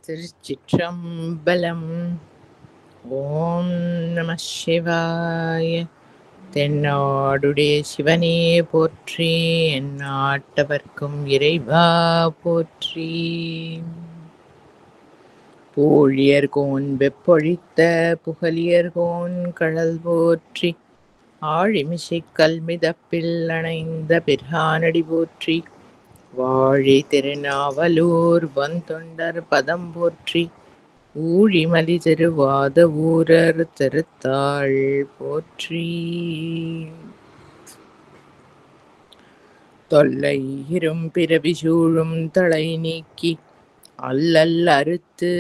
திருச்சிற்றம்பலம். ஓம் நம சிவாய. தென்னாடுடைய சிவனே போற்றி, எந்நாட்டவர்க்கும் இறைவா போற்றி. பூழியர்கோன் வெப்பொழித்த புகழியர்கோன் கழல் போற்றி, ஆழிமிசைக் கல்மிதப்பில் அணைந்த பிரானடி போற்றி. வாழி திருநாவலூர் வந்தொண்டர் பதம் போற்றி, ஊழிமலி திருவாத ஊரர் திருத்தாள் போற்றி. தொல்லை இரும் பிறவி சூழும் தலை நீக்கி, அல்லல் அறுத்து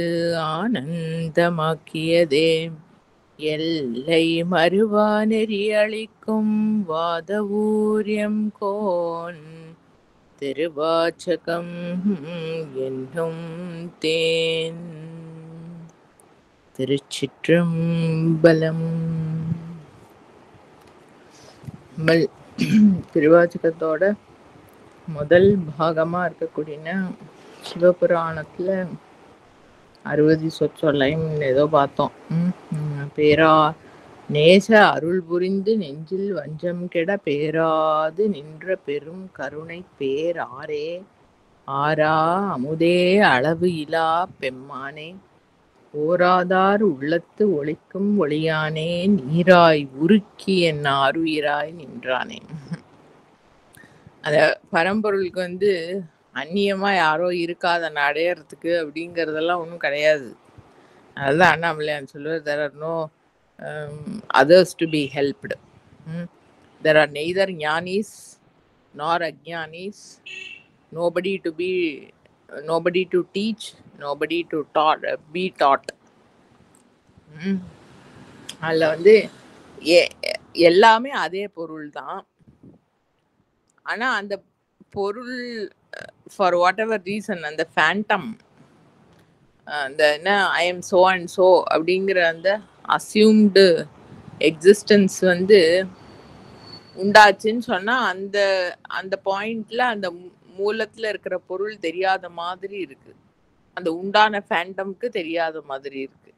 ஆனந்தமாக்கியதே, எல்லை மறுவா நெறி அளிக்கும் வாத ஊரியம் கோன் திருவாச்சகம் என்னும் தேன். திருச்சிற்றம்பலம். திருவாச்சகத்தோட முதல் பாகமா இருக்கக்கூடிய சிவபுராணத்துல 60 சொற்சொல்லையும் ஏதோ பார்த்தோம். பேரா நேச அருள் புரிந்து நெஞ்சில் வஞ்சம் கெட பேராது நின்ற பெரும் கருணை பேராரே ஆரா அமுதே அளவு இலா பெம்மானே, ஓராதார் உள்ளத்து ஒளிக்கும் ஒளியானே, நீராய் உருக்கி என் ஆருயிராய் நின்றானே. அந்த பரம்பொருளுக்கு அந்நியமா யாரோ இருக்காத அடையறதுக்கு அப்படிங்கிறதெல்லாம் ஒன்றும் கிடையாது. அதுதான் அண்ணாமலையான் சொல்லுவார், there are no others to be helped. There are neither Gnanis nor அஜ்ஞானிஸ், nobody to teach, nobody to be taught. அதில் எல்லாமே அதே பொருள் தான். ஆனா அந்த பொருள் ஃபார் வாட் எவர் ரீசன், அந்த ஃபேண்டம், அந்த என்ன I am so and so அப்படிங்கிற அந்த அசியூம்டு எக்ஸிஸ்டன்ஸ் உண்டாச்சுன்னு சொன்னா அந்த அந்த பாயிண்ட்ல அந்த மூலத்துல இருக்கிற பொருள் தெரியாத மாதிரி இருக்கு, அந்த உண்டான ஃபேண்டம்க்கு தெரியாத மாதிரி இருக்கு.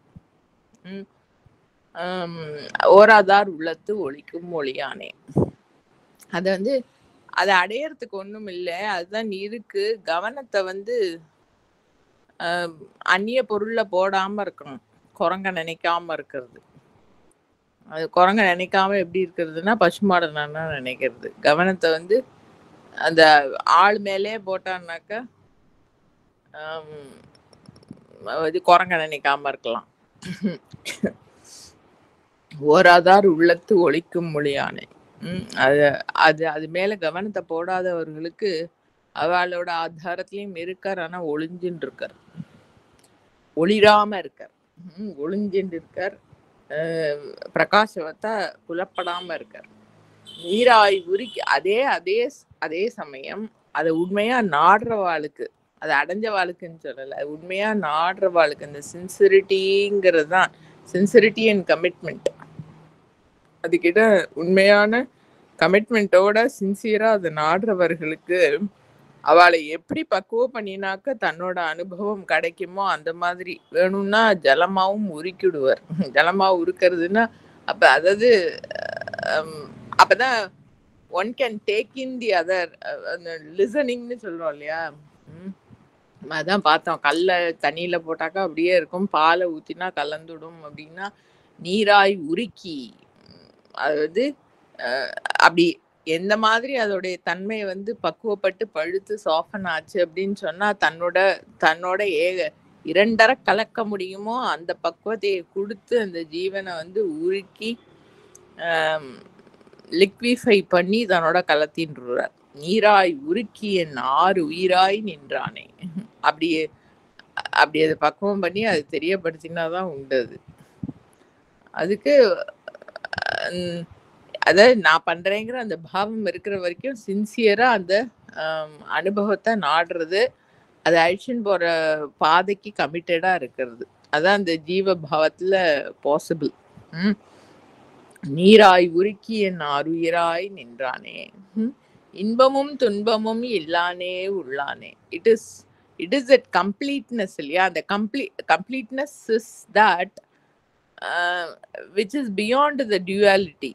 ஓராதார் உள்ளத்து ஒளிக்கும் ஒளியானே, அது அதை அடையறதுக்கு ஒண்ணும் இல்லை, அதுதான் இருக்கு. கவனத்தை அந்நிய பொருள்ல போடாம இருக்கணும், குரங்க நினைக்காம இருக்கிறது. அது குரங்க நினைக்காம எப்படி இருக்கிறதுனா பசுமாடனா நினைக்கிறது. கவனத்தை அந்த ஆள் மேலே போட்டான்னாக்க குரங்க நினைக்காம இருக்கலாம். ஓராதார் உள்ளத்து ஒளிக்கும் மொழியானே, அது மேல கவனத்தை போடாதவர்களுக்கு அவளோட ஆதாரத்திலையும் இருக்கார், ஆனா ஒளிஞ்சின்னு இருக்கார், ஒளிராம இருக்கார், ஒளிஞ்சின்னு இருக்கார், பிரகாசவத்தை புலப்படாம இருக்கார். நீராய் உருக்கி அதே அதே அதே சமயம் அதை உண்மையா நாடுறவாளுக்கு, அதை அடைஞ்சவாளுக்குன்னு சொல்லலை, உண்மையா நாடுறவாளுக்கு அந்த சின்சிரிட்டிங்கிறது தான், சின்சிரிட்டி அண்ட் கமிட்மெண்ட். அதுக்கிட்ட உண்மையான கமிட்மெண்ட்டோட சின்சியரா அதை நாடுறவர்களுக்கு அவளை எப்படி பக்குவம் பண்ணினாக்க தன்னோட அனுபவம் கிடைக்குமோ அந்த மாதிரி வேணும்னா ஜலமாவும் உருக்கிடுவார். ஜலமா உருக்கிறதுனா அப்ப அதாவது அப்பதான் one can take in the other, லிசனிங்னு சொல்றோம் இல்லையா. அதான் பார்த்தோம், கல்லை தண்ணியில போட்டாக்கா அப்படியே இருக்கும், பாலை ஊத்தினா கலந்துடும் அப்படின்னா, நீராய் உருக்கி அதாவது அப்படி எந்த மாதிரி அதோடைய தன்மை பக்குவப்பட்டு பழுத்து சாஃபன் ஆச்சு அப்படின்னு சொன்னா தன்னோட இரண்டரை கலக்க முடியுமோ அந்த பக்குவத்தையை கொடுத்து அந்த ஜீவனை உருக்கி லிக்விஃபை பண்ணி தன்னோட கலத்தின்றார். நீராய் உருக்கி என் ஆறு உயிராய் நின்றானே, அப்படி அதை பக்குவம் பண்ணி அது தெரியப்படுத்தினாதான் உண்டு. அதுக்கு அத நான் பண்றேங்கிற அந்த பாவம் இருக்கிற வரைக்கும் சின்சியரா அந்த அனுபவத்தை நாடுறது, அது அழிச்சுன்னு போற பாதைக்கு கமிட்டடா இருக்கிறது, அதான் அந்த ஜீவ பாவத்துல பாசிபிள். நீராய் உருக்கி என் ஆருயிராய் நின்றானே, இன்பமும் துன்பமும் இல்லானே உள்ளானே. It is it is that completeness இல்லையா? அந்த completeness is that which is beyond the duality.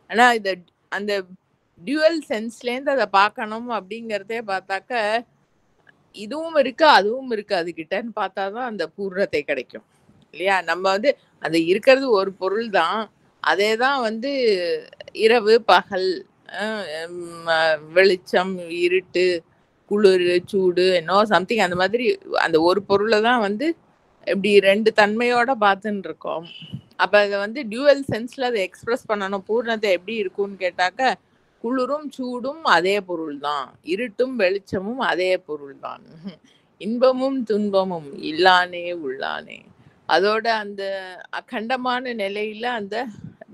ஆனா இந்த அந்த டியூவல் சென்ஸ்லேருந்து அதை பார்க்கணும் அப்படிங்கிறதே பார்த்தாக்க இதுவும் இருக்கு அதுவும் இருக்கு அதுகிட்டன்னு பார்த்தாதான் அந்த பூர்ணத்தை கிடைக்கும் இல்லையா? நம்ம வந்து அது இருக்கிறது ஒரு பொருள் தான், அதே தான் வந்து இரவு பகல், வெளிச்சம் இருட்டு குளிர் சூடு என்னோ சம்திங் அந்த மாதிரி அந்த ஒரு பொருளை தான் வந்து இப்படி ரெண்டு தன்மையோட பார்த்துன்னு இருக்கோம். அப்ப அதை வந்து டியூவல் சென்ஸ்ல அதை எக்ஸ்பிரஸ் பண்ணணும். பூர்ணத்தை எப்படி இருக்கும்னு கேட்டாக்க குளிரும் சூடும் அதே பொருள் தான், இருட்டும் வெளிச்சமும் அதே பொருள் தான், இன்பமும் துன்பமும் இல்லானே உள்ளானே. அதோட அந்த அகண்டமான நிலையில அந்த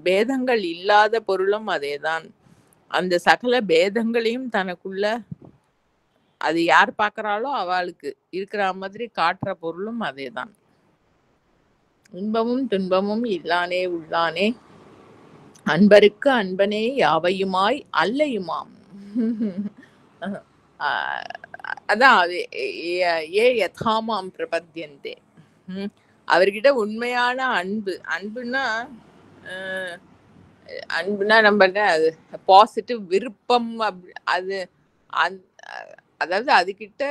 பேதங்கள் இல்லாத பொருளும் அதேதான். அந்த சகல பேதங்களையும் தனக்குள்ள அது யார் பார்க்கறாளோ அவளுக்கு இருக்கிற மாதிரி காட்டுற பொருளும் அதேதான். இன்பமும் துன்பமும் இல்லானே உள்ளானே, அன்பருக்கு அன்பனே யாவையுமாய் அல்லையுமாம். அதான் அது ஏ யதாமாம் பிரபத்யந்தே. அவர்கிட்ட உண்மையான அன்புன்னா நம்ம அது பாசிட்டிவ் விருப்பம். அது அதாவது அதுகிட்ட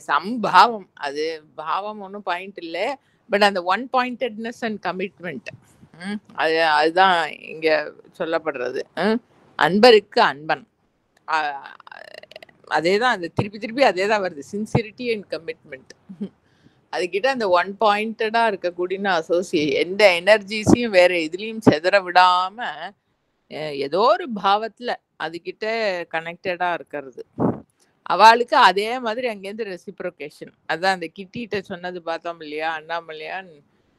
சம்பாவம், அது பாவம் ஒன்றும் பாயிண்ட் இல்லை, பட் அந்த ஒன் பாயிண்டட்னஸ் அண்ட் கமிட்மெண்ட் அதுதான் இங்க சொல்லப்படுறது. அன்பருக்கு அன்பன் அதேதான், அது திருப்பி அதேதான் வருது, சின்சியரிட்டி அண்ட் கமிட்மெண்ட். அதுகிட்ட அந்த ஒன் பாயிண்டடா இருக்கக்கூடிய எந்த எனர்ஜிஸையும் வேற எதுலயும் செதற விடாம ஏதோ ஒரு பாவத்துல அதுகிட்ட கனெக்டடா இருக்கிறது. அவளுக்கு அதே மாதிரி அங்கேருந்து ரெசிப்ரோகேஷன். அதான் அந்த கிட்டிகிட்ட சொன்னது பார்த்தோம் இல்லையா அண்ணாமலையான்,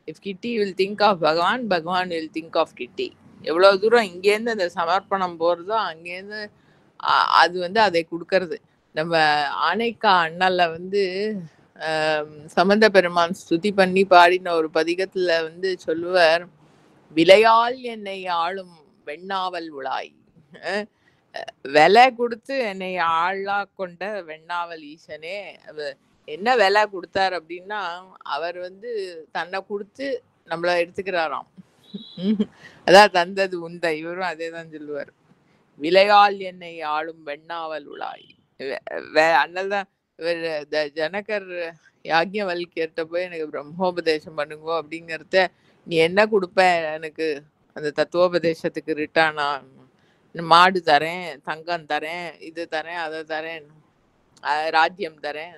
இஃப் கிட்டி வில் திங்க் ஆஃப் பகவான், பகவான் வில் திங்க் ஆஃப் கிட்டி. எவ்வளோ தூரம் இங்கேருந்து அந்த சமர்ப்பணம் போகிறதோ அங்கேருந்து அது வந்து அதை கொடுக்கறது. நம்ம ஆனைக்கா அண்ணால வந்து சம்பந்த பெருமான் ஸ்துதி பண்ணி பாடின ஒரு பதிகத்துல வந்து சொல்லுவார், விலையால் என்னை ஆளும் வெண்ணாவல் உழாய். விலை கொடுத்து என்னை ஆளா கொண்ட வெண்ணாவல் ஈசனே. என்ன விலை கொடுத்தார் அப்படின்னா, அவர் வந்து தன்னை கொடுத்து நம்மள எடுத்துக்கிறாராம். அதான் தந்தது உந்த. இவரும் அதே தான் சொல்லுவார், விலையால் என்னை ஆளும் வெண்ணாவல் உழாய். அண்ணல் தான் இவர் ஜனகர் யாக்ஞவல்கிட்ட போய் எனக்கு பிரம்மோபதேசம் பண்ணுங்க அப்படிங்கிறத, நீ என்ன கொடுப்ப எனக்கு அந்த தத்துவோபதேசத்துக்கு ரிட்டானா? மாடு தரேன், தங்கம் தரேன், இது தரேன், அதை தரேன், ராஜ்யம் தரேன்,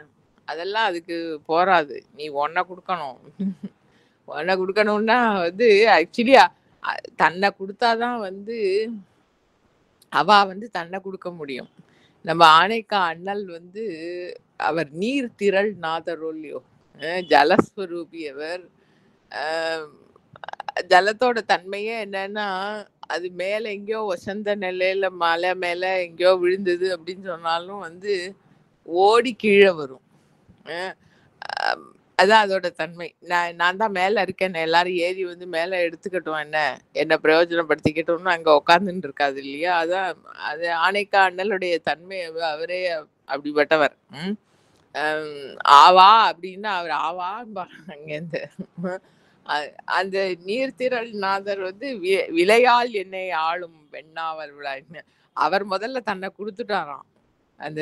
அதெல்லாம் அதுக்கு போராது. நீ ஒன்ன கொடுக்கணும். ஒன்ன கொடுக்கணும்னா வந்து ஆக்சுவலி தன்னை கொடுத்தாதான் வந்து அவ வந்து தன்னை கொடுக்க முடியும். நம்ம ஆனைக்கா அண்ணல் வந்து அவர் நீர் திரள் நாதரோல்லையோ, ஜலஸ்வரூபியவர். ஜலத்தோட தன்மையே என்னன்னா, அது மேல எங்கேயோ வசந்த நிலையில மலை மேல எங்கேயோ விழுந்தது அப்படின்னு சொன்னாலும் வந்து ஓடி கீழே வரும். அதான் அதோட தன்மை. நான் தான் மேல இருக்கேன், எல்லாரும் ஏறி வந்து மேல எடுத்துக்கட்டும், என்ன பிரயோஜனப்படுத்திக்கிட்டோம்னு அங்க உட்காந்துட்டு இருக்காது இல்லையா? அதான் அது ஆனைக்கா அண்ணலுடைய தன்மை. அவரே அப்படிப்பட்டவர். ஆவா அப்படின்னா அவர் ஆவான்பா அங்கேருந்து. அந்த நீர்த்திரள் நாதர் வந்து விலையால் என்னை ஆளும் வெண்ணாவல் விழான்னு அவர் முதல்ல தன்னை கொடுத்துட்டாராம் அந்த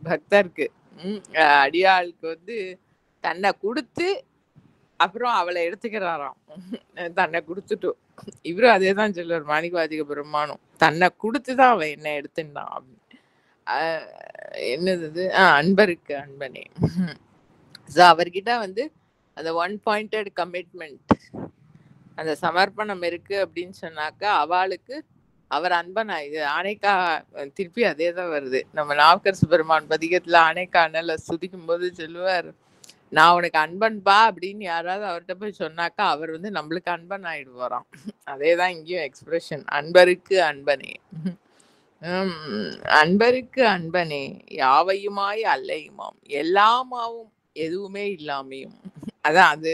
பக்தருக்கு. அடியாளுக்கு வந்து தன்னை கொடுத்து அப்புறம் அவளை எடுத்துக்கிறாராம். தன்னை கொடுத்துட்டு இவரும் அதே தான் சொல்லுவார் மாணிக்கவாதிக பெருமானும், தன்னை கொடுத்துதான் அவன் என்ன எடுத்துட்டான் அப்படின்னு. என்னது அன்பருக்கு அன்பனே. அவர்கிட்ட வந்து அந்த ஒன் பாயிண்டட் கமிட்மெண்ட், அந்த சமர்ப்பணம் இருக்கு அப்படின்னு சொன்னாக்கா அவளுக்கு அவர் அன்பனா. இது ஆனைக்கா திருப்பி அதே தான் வருது. நம்ம நாவுக்கரசு பெருமான் பதிகத்துல ஆனைக்கா அண்ணல சுதிக்கும் போது சொல்லுவார், நான் உனக்கு அன்பன்பா அப்படின்னு யாராவது அவர்கிட்ட போய் சொன்னாக்கா அவர் வந்து நம்மளுக்கு அன்பன் ஆயிடுவாராம். அதேதான் இங்கேயும் எக்ஸ்பிரஷன், அன்பருக்கு அன்பனே. அன்பருக்கு அன்பனே யாவையுமாய் அல்லையுமாம், எல்லாமாவும் எதுவுமே இல்லாமையும். அதான் அது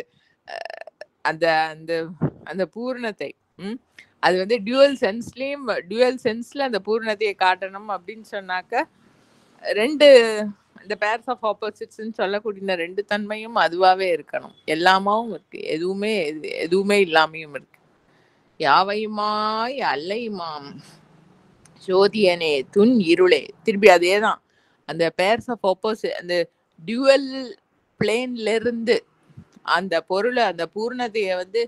அந்த அந்த அந்த பூர்ணத்தை அது வந்து டியூவல் சென்ஸ்ல அந்த பூர்ணத்தையை காட்டணும் அப்படின்னு சொன்னாக்க ரெண்டு இந்த பேர்ஸ் ஆஃப் ஆப்போசிட்ஸ்ன்னு சொல்லக்கூடிய ரெண்டு தன்மையும் அதுவாகவே இருக்கணும். எல்லாமாவும் இருக்கு, எதுவுமே இல்லாமையும் இருக்கு. யாவையுமாய் அல்லையுமாம் ஜோதியனே துன் இருளே. திருப்பி அதே தான் அந்த பேர்ஸ் ஆஃப் ஆப்போசிட், அந்த டியூவல் பிளேன்ல இருந்து அந்த பொருளை, அந்த பூர்ணத்தையை வந்து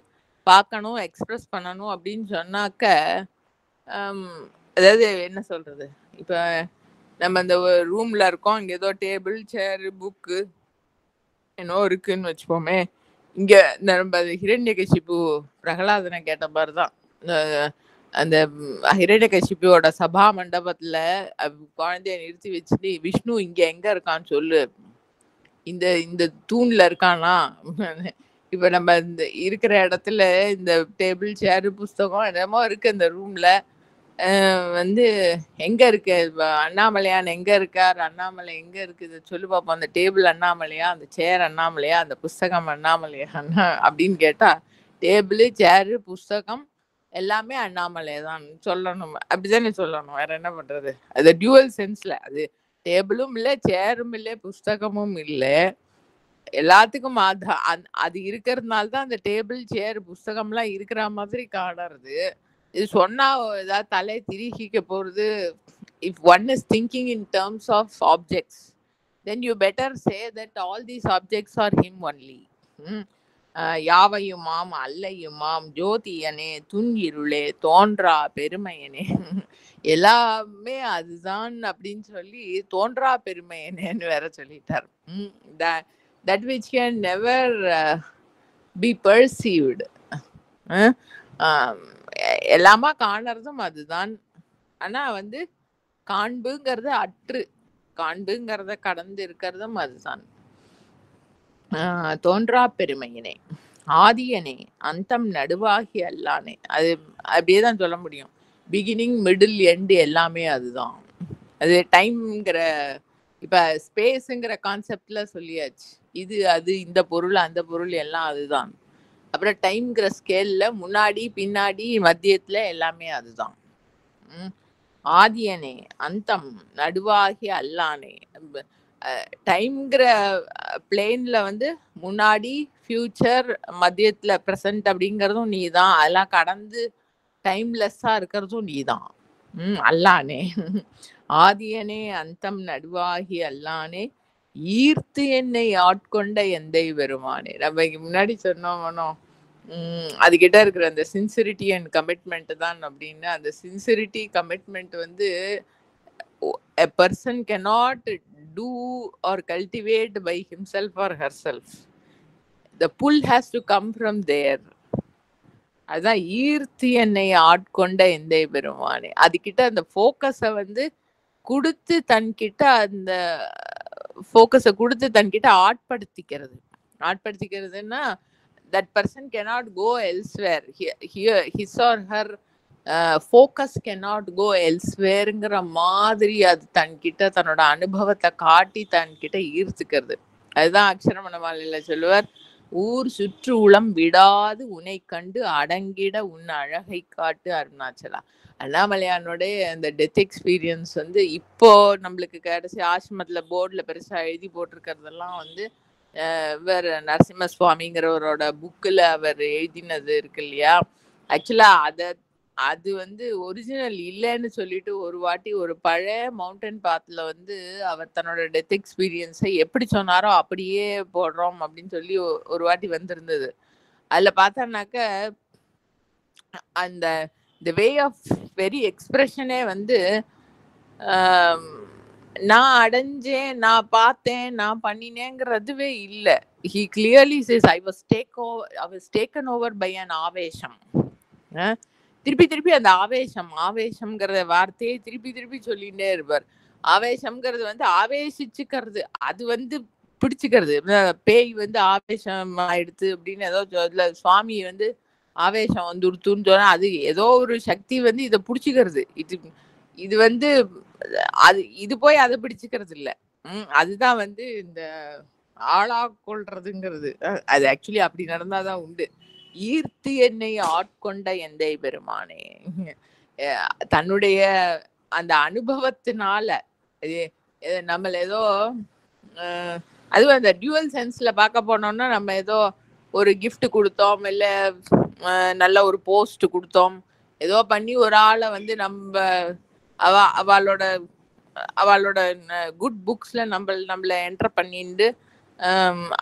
பார்க்கணும், எக்ஸ்பிரஸ் பண்ணணும் அப்படின்னு சொன்னாக்க, அதாவது என்ன சொல்றது, இப்ப நம்ம இந்த ரூம்ல இருக்கோம், இங்க ஏதோ டேபிள் சேரு புக்கு என்னோ இருக்குன்னு வச்சுப்போமே. இங்க நம்ம ஹிரண்யகசிபு பிரகலாதனை கேட்ட மாதிரிதான், அந்த ஹிரண்யகசிபுவோட சபா மண்டபத்துல குழந்தைய நிறுத்தி வச்சுட்டு, விஷ்ணு இங்க எங்க இருக்கான்னு சொல்லு, இந்த தூண்ல இருக்கானா. இப்ப நம்ம இந்த இருக்கிற இடத்துல இந்த டேபிள் சேரு புஸ்தகம் என்னமோ இருக்கு இந்த ரூம்ல, வந்து எங்க இருக்கு அண்ணாமலையான், எங்க இருக்கார் அண்ணாமலை, எங்க இருக்குது சொல்லு பாப்போம், அந்த டேபிள் அண்ணாமலையா, அந்த சேர் அண்ணாமலையா, அந்த புஸ்தகம் அண்ணாமலையா அப்படின்னு கேட்டா, டேபிள் சேரு புஸ்தகம் எல்லாமே அண்ணாமலை தான் சொல்லணும். அப்படிதானே சொல்லணும், வேற என்ன பண்றது. அது டியூவல் சென்ஸ்ல, அது டேபிளும் இல்லை, சேரும் இல்லை, புஸ்தகமும் இல்லை, எல்லாத்துக்கும் அது இருக்கிறதுனால தான் அந்த டேபிள் சேர் புஸ்தகம்லாம் இருக்கிற மாதிரி காணறது. இது சொன்னா ஏதாவது தலை திருகிக்க போறது. if one is thinking in terms of objects, then you better say that all these objects are him only. யாவையுமாம் அல்லையுமாம் ஜோதியனே துன் இருளே தோன்றா பெருமையனே. எல்லாமே அதுதான் அப்படின்னு சொல்லி தோன்றா பெருமையனேன்னு வேற சொல்லிட்டார். that which can never be perceived. எல்லாமா காணறதும் அதுதான். ஆனா வந்து காண்புங்கிறது அற்று, காண்புங்கிறத கடந்து இருக்கிறதும் அதுதான். தோன்றா பெருமையினே ஆதியனே அந்தம் நடுவாகி அல்லானே. அது அப்படியேதான் சொல்ல முடியும். பிகினிங் மிடில் எண்டு எல்லாமே அதுதான். அது டைம்ங்கிற, இப்ப ஸ்பேஸுங்கிற கான்செப்ட்ல சொல்லியாச்சு. இது அது இந்த பொருள் அந்த பொருள் எல்லாம் அதுதான். அப்புறம் டைம்ங்கிற ஸ்கேல்ல முன்னாடி பின்னாடி மத்தியத்துல எல்லாமே அதுதான். ஆதியனே அந்தம் நடுவாகி அல்லானே. டைம்ங்கிற பிளேன்ல வந்து முன்னாடி ஃபியூச்சர் மத்தியத்துல ப்ரெசன்ட் அப்படிங்கிறதும் நீ தான். அதெல்லாம் கடந்து டைம்லெஸ்ஸா இருக்கிறதும் நீ தான். அல்லானே ஆதியனே அந்தம் நடுவாகி அல்லானே ஈர்த்து என்னை ஆட்கொண்ட எந்தை பெருமானே. நம்ம முன்னாடி சொன்னோம் அதுகிட்ட இருக்கிற அந்த சின்சிரிட்டி அண்ட் கமிட்மெண்ட் தான் அப்படின்னு. அந்த சின்சிரிட்டி கமிட்மெண்ட் வந்து a person cannot do or cultivate by himself or herself. The pull has to come from there. அதான் ஈர்த்து என்னை ஆட்கொண்ட எந்தை பெருமானே. அதுகிட்ட அந்த ஃபோக்கஸை வந்து கொடுத்து தன்கிட்ட, அந்த ஃபோக்கஸை கொடுத்து தன்கிட்ட ஆட்படுத்திக்கிறதுன்னா that person cannot go elsewhere. His or her focus cannot go elsewhereங்கிற மாதிரி அது தன்கிட்ட தன்னோட அனுபவத்தை காட்டி தன்கிட்ட ஈர்த்துக்கிறது. அதுதான் அக்ஷரமண மாலையில சொல்லுவார், ஊர் சுற்று உளம் விடாது உன்னை கண்டு அடங்கிட உன் அழகை காட்டு அருணாச்சலா. அண்ணாமலையானோடைய அந்த டெத் எக்ஸ்பீரியன்ஸ் வந்து இப்போ நம்மளுக்கு கடைசி ஆசிரமத்துல போர்டில் பெருசா எழுதி போட்டிருக்கிறதெல்லாம் வந்து வேற நரசிம்ம சுவாமிங்கிறவரோட புக்கில் அவர் எழுதினது இருக்கு இல்லையா. ஆக்சுவலா அது வந்து ஒரிஜினல் இல்லைன்னு சொல்லிட்டு ஒரு வாட்டி ஒரு பழைய மவுண்டன் பாத்துல வந்து அவர் தன்னோட டெத் எக்ஸ்பீரியன்ஸை எப்படி சொன்னாரோ அப்படியே போடுறோம் அப்படின்னு சொல்லி ஒரு வாட்டி வந்திருந்தது. அதுல பார்த்தோம்னாக்க அந்த த வே ஆஃப் வெரி எக்ஸ்பிரஷனே வந்து நான் அடைஞ்சேன், நான் பார்த்தேன், நான் பண்ணினேங்கிறதுவே இல்லை. He clearly says I was taken over by an ஆவேசம். திருப்பி அந்த ஆவேசம்ங்கிற வார்த்தையை திருப்பி சொல்லிட்டே இருப்பார். ஆவேசம்ங்கிறது வந்து ஆவேசிச்சுக்கிறது, அது வந்து பிடிச்சுக்கிறது. பேய் வந்து ஆவேசம் ஆயிடுத்து அப்படின்னு ஏதோ சுவாமி வந்து ஆவேசம் வந்துடுத்துன்னு சொன்னா அது ஏதோ ஒரு சக்தி வந்து இதை பிடிச்சிக்கிறது. இது வந்து இது போய் அதை பிடிச்சுக்கிறது இல்லை. அதுதான் வந்து இந்த ஆளா கொள்றதுங்கிறது. அது ஆக்சுவலி அப்படி நடந்தாதான் உண்டு. ஈர்த்து என்னை ஆட்கொண்ட எந்தை பெருமானே. தன்னுடைய அந்த அனுபவத்தினால நம்மள ஏதோ அதுவும் அந்த டியூவல் சென்ஸ்ல பார்க்க போனோம்னா நம்ம ஏதோ ஒரு gift கொடுத்தோம், இல்ல நல்ல ஒரு போஸ்ட் கொடுத்தோம், ஏதோ பண்ணி ஒரு ஆளை வந்து நம்ம அவளோட அவளோட குட் புக்ஸ்ல நம்மள என்டர் பண்ணிட்டு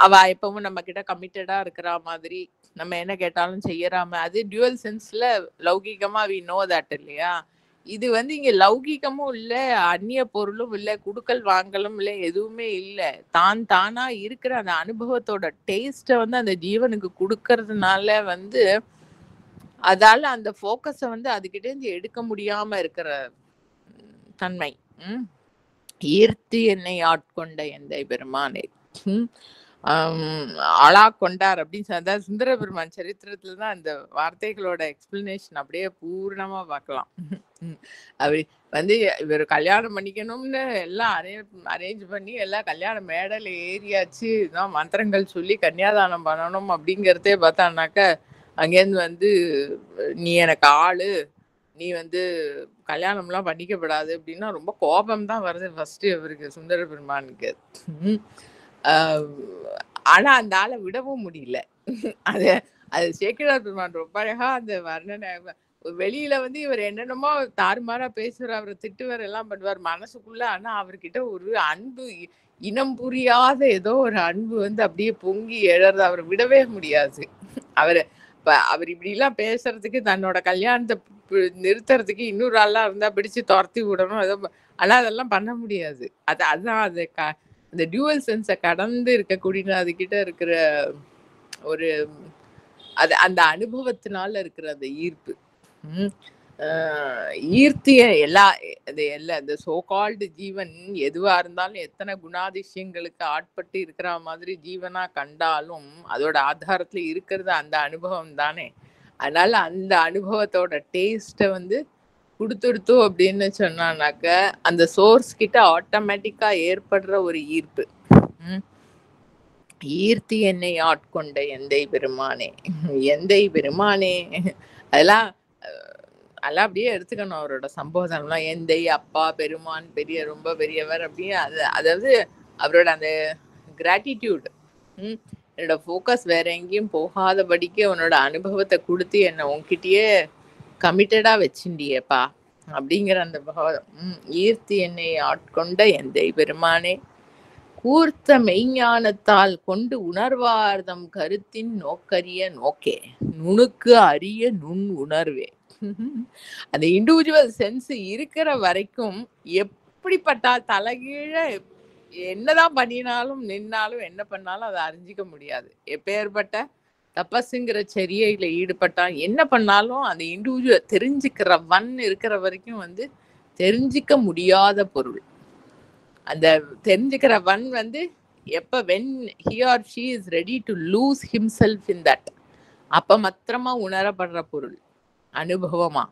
அவ எப்பவும் நம்ம கிட்ட கமிட்டடா இருக்கிற மாதிரி, நம்ம என்ன கேட்டாலும் செய்யறாம, அது டியூவல் சென்ஸ்ல லௌகிகமா வி நோ தட் இல்லையா? இது வந்து இங்க லௌகிகமும் இல்ல, அந்நிய பொருளும் இல்ல, குடுக்கல் வாங்கலும் இல்ல, எதுவுமே இல்ல. தானா இருக்கிற அந்த அனுபவத்தோட டேஸ்ட வந்து அந்த ஜீவனுக்கு கொடுக்கறதுனால வந்து அதால அந்த போக்கஸ வந்து அதுகிட்ட இருந்து எடுக்க முடியாம இருக்கிற தன்மை. ஈர்த்தி என்னை ஆட்கொண்ட எந்தை பெருமானே ஆளா கொண்டார் அப்படின்னு அதாவது சுந்தர பெருமான் சரித்திரத்துல தான் அந்த வார்த்தைகளோட எக்ஸ்பிளனேஷன் அப்படியே பூர்ணமா பார்க்கலாம். அப்படி வந்து இவர் கல்யாணம் பண்ணிக்கணும்னு எல்லாம் அரேஞ்ச் பண்ணி எல்லாம் கல்யாண மேடையில ஏறியாச்சு, இதான் மந்திரங்கள் சொல்லி கன்னியாதானம் பண்ணணும் அப்படிங்கிறதே பார்த்தானாக்க அங்கேருந்து வந்து நீ எனக்கு ஆளு, நீ வந்து கல்யாணம்லாம் பண்ணிக்கப்படாது அப்படின்னா ரொம்ப கோபம் தான் வருது ஃபர்ஸ்ட் இவருக்கு சுந்தர பெருமானுக்கு. ஆனா அந்த ஆளை விடவும் முடியல. அது சேக்கிழார் பெருமான் ரொம்ப அழகா அந்த வர்ணனை. வெளியில வந்து இவர் என்னென்னமோ தாறுமாறா பேசுவார், அவரை திட்டுவார், எல்லாம் பண்ணுவார் மனசுக்குள்ள. ஆனா அவர்கிட்ட ஒரு அன்பு, இனம் புரியாத ஏதோ ஒரு அன்பு வந்து அப்படியே பொங்கி எழறது, அவர் விடவே முடியாது. அவர் இப்படி எல்லாம் பேசுறதுக்கு, தன்னோட கல்யாணத்தை நிறுத்துறதுக்கு இன்னொரு ஆளா இருந்தா பிடிச்சு துரத்தி விடணும் ஏதோ, ஆனா அதெல்லாம் பண்ண முடியாது. அதுதான் அது அந்த டியூவல் சென்ஸை கடந்து இருக்கக்கூடிய அதுகிட்ட இருக்கிற ஒரு அந்த அனுபவத்தினால இருக்கிற அந்த ஈர்ப்பு. ஈர்த்திய இந்த சோகால்டு ஜீவன் எதுவா இருந்தாலும் எத்தனை குணாதிசயங்களுக்கு ஆட்பட்டு இருக்கிற மாதிரி ஜீவனா கண்டாலும் அதோட ஆதாரத்துல இருக்கிறது அந்த அனுபவம் தானே. அதனால அந்த அனுபவத்தோட டேஸ்ட வந்து கொடுத்துடுத்தோம் அப்படின்னு சொன்னானாக்க அந்த சோர்ஸ் கிட்ட ஆட்டோமேட்டிக்கா ஏற்படுற ஒரு ஈர்ப்பு. ஈர்த்தி என்னை ஆட்கொண்ட எந்தை பெருமானே, எந்தை பெருமானே, அதெல்லாம் அப்படியே எடுத்துக்கணும் அவரோட சம்போதனம்லாம். எந்தை, அப்பா, பெருமான், ரொம்ப பெரியவர் அப்படின்னு. அதாவது அவரோட அந்த கிராட்டிடியூட். என்னோட ஃபோக்கஸ் வேற எங்கேயும் போகாதபடிக்கு உன்னோட அனுபவத்தை கொடுத்து என்னை உன்கிட்டயே கமிட்டடா வச்சுண்டியப்பா அப்படிங்கிற அந்த பாவம். ஈர்த்தி என்னை ஆட்கொண்ட எந்தை பெருமானே, கூர்த்த மெய்ஞானத்தால் கொண்டு உணர்வார்தம் கருத்தின் நோக்கரிய நோக்கே, நுணுக்கு அரிய நுண் உணர்வே. அந்த இண்டிவிஜுவல் சென்ஸ் இருக்கிற வரைக்கும் எப்படிப்பட்ட தலைகீழ என்னதான் பண்ணினாலும் நின்னாலும் என்ன பண்ணாலும் அதை அறிஞ்சிக்க முடியாது. எப்பேற்பட்ட தபஸுங்கிற செரியையில ஈடுபட்டா என்ன பண்ணாலும் அந்த இண்டிவிஜுவல் தெரிஞ்சுக்கிற இருக்கிற வரைக்கும் வந்து தெரிஞ்சிக்க முடியாத பொருள். அந்த தெரிஞ்சுக்கிற வந்து எப்ப when he or she is ready to lose himself in that, அப்ப மாத்திரமா உணரப்படுற பொருள் அனுபவமா.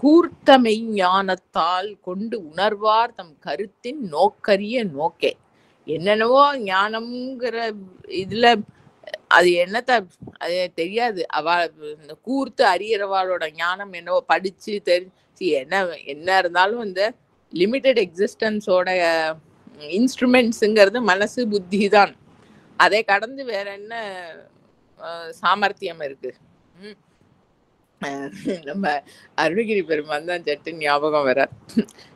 கூர்த்தமை ஞானத்தால் கொண்டு உணர்வார் தம் கருத்தின் நோக்கரிய நோக்கே. என்னென்னவோ ஞானம்ங்கிற இதுல அது என்னத்த அது தெரியாது. இந்த கூர்த்து அறியறவாளோட ஞானம் என்னவோ படிச்சு தெரிஞ்சு என்ன இருந்தாலும் இந்த லிமிட்டட் எக்ஸிஸ்டன்ஸோட இன்ஸ்ட்ருமெண்ட்ஸுங்கிறது மனசு புத்தி தான். அதை கடந்து வேற என்ன சாமர்த்தியம் இருக்கு? நம்ம அருணகிரி பெருமான் தான் சட்டு ஞாபகம் வர.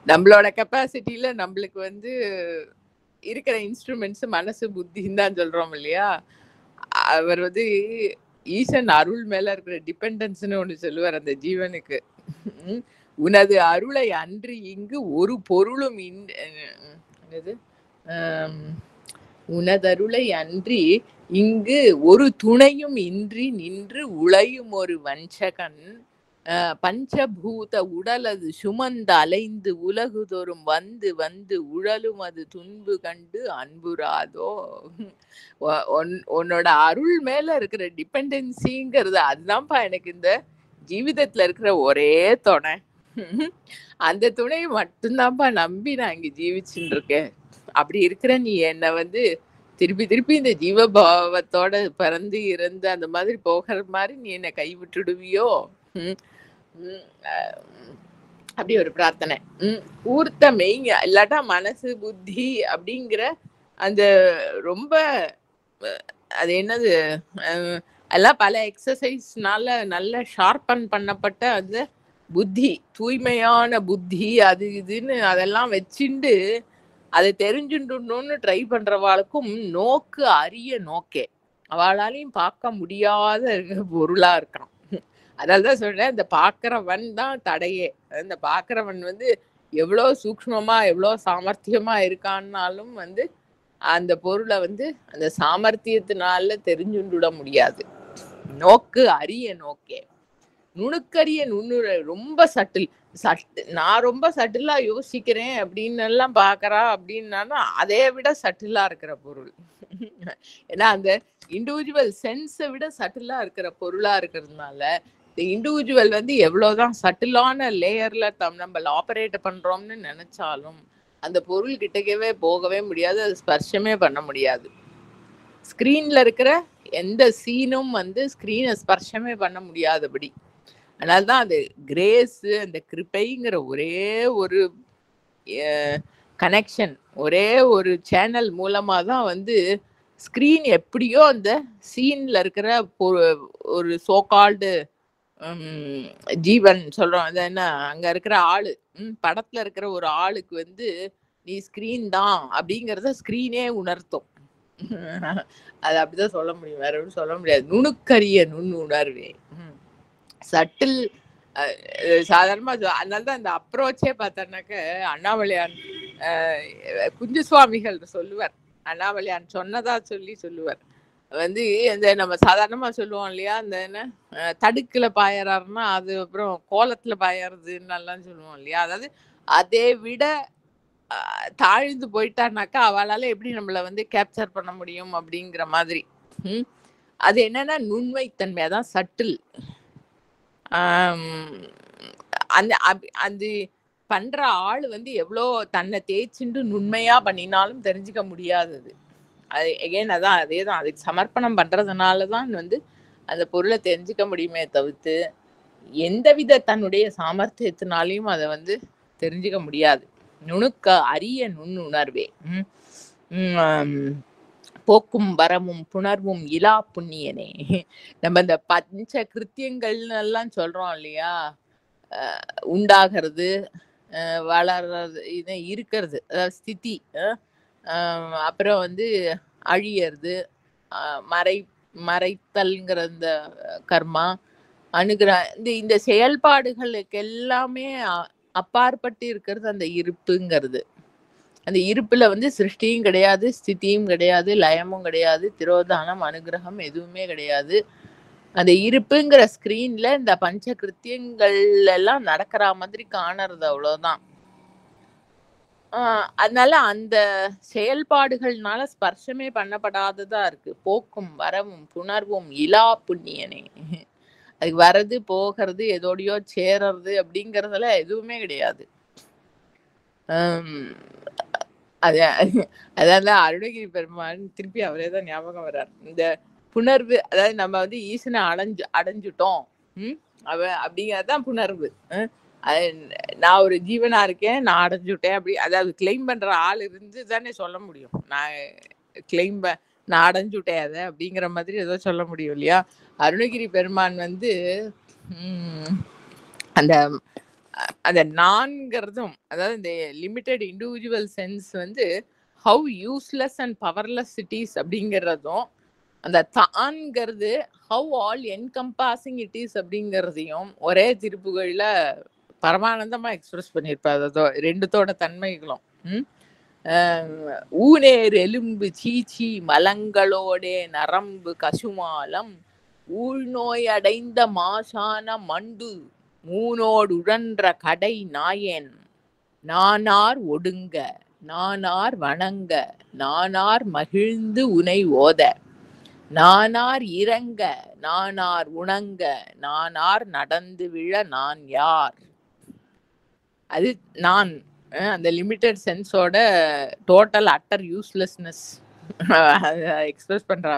நம்மளோட கெப்பாசிட்டியில நம்மளுக்கு வந்து இருக்கிற இன்ஸ்ட்ருமெண்ட்ஸ் மனசு புத்தின்னு தான் சொல்றோம் இல்லையா? அவர் வந்து ஈசன் அருள் மேல இருக்கிற டிபெண்டன்ஸ்னு ஒண்ணு சொல்லுவார் அந்த ஜீவனுக்கு. உனது அருளை அன்றி இங்கு ஒரு பொருளும் உனதருளை அன்றி இங்கு ஒரு துணையும் இன்றி நின்று உழையும் ஒரு வஞ்சகன் பஞ்சபூத உடலது சுமந்த அலைந்து உலகுதோறும் வந்து வந்து உழலும் அது துன்பு கண்டு அன்புராதோ. உன்னோட அருள் மேல இருக்கிற டிபெண்டன்சிங்கிறது அதுதான்ப்பா எனக்கு இந்த ஜீவிதத்துல இருக்கிற ஒரே துணை. அந்த துணையை மட்டும்தான்ப்பா நம்பி நான் இங்க ஜீவிச்சுட்டு இருக்கேன். அப்படி இருக்கிற நீ என்னை வந்து திருப்பி இந்த ஜீவபாவத்தோட பிறந்து இறந்து அந்த மாதிரி போகிற மாதிரி நீ என்னை கைவிட்டுடுவியோ? அப்படி ஒரு பிரார்த்தனை. ஊர்த்த மெய்ங்க இல்லாட்டா மனசு புத்தி அப்படிங்கிற அந்த ரொம்ப அது என்னது எல்லாம் பல எக்ஸசைஸ்னால நல்ல ஷார்பன் பண்ணப்பட்ட அந்த புத்தி, தூய்மையான புத்தி, அது இதுன்னு அதெல்லாம் வச்சுண்டு அதை தெரிஞ்சுடணும்னு ட்ரை பண்றவாளுக்கும் நோக்கு அரிய நோக்கே, அவளாலையும் பார்க்க முடியாத பொருளா இருக்கான். அதனாலதான் சொல்றேன், இந்த பாக்குறவன் தான் தடையே. இந்த பாக்குறவன் எவ்வளவு சூக்ஷ்மமா எவ்வளவு சாமர்த்தியமா இருக்கான்னாலும் அந்த பொருளை அந்த சாமர்த்தியத்தினால தெரிஞ்சுட முடியாது. நோக்கு அரிய நோக்கே, நுணுக்கரிய நுண்ணுற, ரொம்ப சட்டில். நான் ரொம்ப சட்டிலா யோசிக்கிறேன் அப்படின்னு எல்லாம் பாக்குறா அப்படின்னா அதை விட சட்டிலா இருக்கிற பொருள். ஏன்னா அந்த இண்டிவிஜுவல் சென்ஸை விட சட்டிலா இருக்கிற பொருளா இருக்கிறதுனால இந்த இண்டிவிஜுவல் எவ்வளவுதான் சட்டிலான லேயர்ல நம்ம ஆபரேட் பண்றோம்னு நினைச்சாலும் அந்த பொருள் கிட்டக்கவே போகவே முடியாது, அது ஸ்பர்ஷமே பண்ண முடியாது. ஸ்கிரீன்ல இருக்கிற எந்த சீனும் ஸ்கிரீனை ஸ்பர்ஷமே பண்ண முடியாதபடி. அதனால்தான் அது கிரேஸ், அந்த கிருபைங்கிற ஒரே ஒரு கனெக்ஷன், ஒரே ஒரு சேனல் மூலமா தான் ஸ்கிரீன் எப்படியோ அந்த சீன்ல இருக்கிற ஒரு சோகால்டு ஜீவன் சொல்றோம், அது என்ன அங்க இருக்கிற ஆளு, படத்துல இருக்கிற ஒரு ஆளுக்கு நீ ஸ்கிரீன் தான் அப்படிங்கறத ஸ்கிரீனே உணர்த்தும். அது அப்படிதான் சொல்ல முடியும், வேற ஒன்றும் சொல்ல முடியாது. நுணுக்கரிய நுண்ணுணர்வே, சட்டில். சாதாரணமா அதனாலதான் இந்த அப்ரோச்சே பார்த்தோன்னாக்க அண்ணாமலையான் குஞ்சு சுவாமிகள் சொல்லுவார், அண்ணாமலையான் சொன்னதா சொல்லுவார். இந்த நம்ம சாதாரணமா சொல்லுவோம் இல்லையா, அந்த என்ன தடுக்குல பாயறாருன்னா அது அப்புறம் கோலத்துல பாயறதுன்னு எல்லாம் சொல்லுவோம் இல்லையா. அதாவது அதை விட தாழ்ந்து போயிட்டானாக்கா அவளால எப்படி நம்மள கேப்சர் பண்ண முடியும் அப்படிங்கிற மாதிரி. அது என்னன்னா நுண்மைத்தன்மை, அதான் சட்டில். அந்த அந்த பண்ற ஆளு எவ்வளோ தன்னை தேய்ச்சிண்டு நுண்மையா பண்ணினாலும் தெரிஞ்சுக்க முடியாதது. அது எகைன் அதான் அதேதான், அதுக்கு சமர்ப்பணம் பண்றதுனாலதான் அந்த பொருளை தெரிஞ்சுக்க முடியுமே தவிர்த்து எந்தவித தன்னுடைய சாமர்த்தியத்தினாலையும் அதை தெரிஞ்சுக்க முடியாது. நுணுக்க அரிய நுண்ணுணர்வே, போக்கும் வரமும் புணர்வும் இலா புண்ணியனே. நம்ம இந்த பஞ்ச கிருத்தியங்கள்னு எல்லாம் சொல்றோம் இல்லையா, உண்டாகிறது, வளர்றது, இது இருக்கிறது, அதாவது ஸ்திதி, அப்புறம் அழியறது, மறைத்தல்ங்கிற இந்த கர்மா, இந்த செயல்பாடுகளுக்கு எல்லாமே அப்பாற்பட்டு இருக்கிறது அந்த இருப்புங்கிறது. அந்த இருப்புல சிருஷ்டியும் கிடையாது, ஸ்திதியும் கிடையாது, லயமும் கிடையாது, திரோதானம் அனுகிரகம் எதுவுமே கிடையாது. அந்த இருப்புங்கிற ஸ்கிரீன்ல இந்த பஞ்ச கிருத்தியங்கள் எல்லாம் நடக்கிற மாதிரி காணறது, அவ்வளவுதான். அதனால அந்த செயல்பாடுகள்னால ஸ்பர்ஷமே பண்ணப்படாததா இருக்கு. போக்கும் வரவும் புணர்வும் இலா புண்ணியனே, அதுக்கு வர்றது போகிறது எதோடையோ சேரறது அப்படிங்கறதுல எதுவுமே கிடையாது. அதான் அருணகிரி பெருமான் திருப்பி அவரே தான் ஞாபகம் வர்றார். இந்த புணர்வு, அதாவது நம்ம ஈசனை அடைஞ்சுட்டோம் அப்படிங்கறதுதான் புணர்வு. நான் ஒரு ஜீவனா இருக்கேன், நான் அடைஞ்சுட்டேன் அப்படி, அதாவது கிளைம் பண்ற ஆள் இருந்து தானே சொல்ல முடியும். நான் அடைஞ்சுட்டேன் அதை அப்படிங்கிற மாதிரி ஏதோ சொல்ல முடியும் இல்லையா. அருணகிரி பெருமான் அந்த அந்த நான்கிறதும், அதாவது இந்த limited individual sense how useless and powerless it is அப்படிங்கிறதும், அந்த தான்ங்கிறது ஹவு ஆல் என்கம்பாசிங் இட் இஸ் அப்படிங்கிறதையும் ஒரே திருப்புகள்ல பரமானந்தமா எக்ஸ்பிரஸ் பண்ணியிருப்பார். அதோ ரெண்டுத்தோட தன்மைகளும். ஊனேர் எலும்பு சீச்சி மலங்களோடே நரம்பு கசுமாலம் ஊழ்நோய் அடைந்த மாசான மண்டு மூனோடு உழன்ற கடை நாயேன் நானார் ஒடுங்க நானார் வணங்க நானார் மகிழ்ந்து உனை ஓத நானார் இறங்க நானார் உணங்க நானார் நடந்து விழ நான் யார். அது நான் அந்த லிமிட்டட் சென்ஸோட டோட்டல் அட்டர் யூஸ்லெஸ்னஸ் எக்ஸ்பிரஸ் பண்றா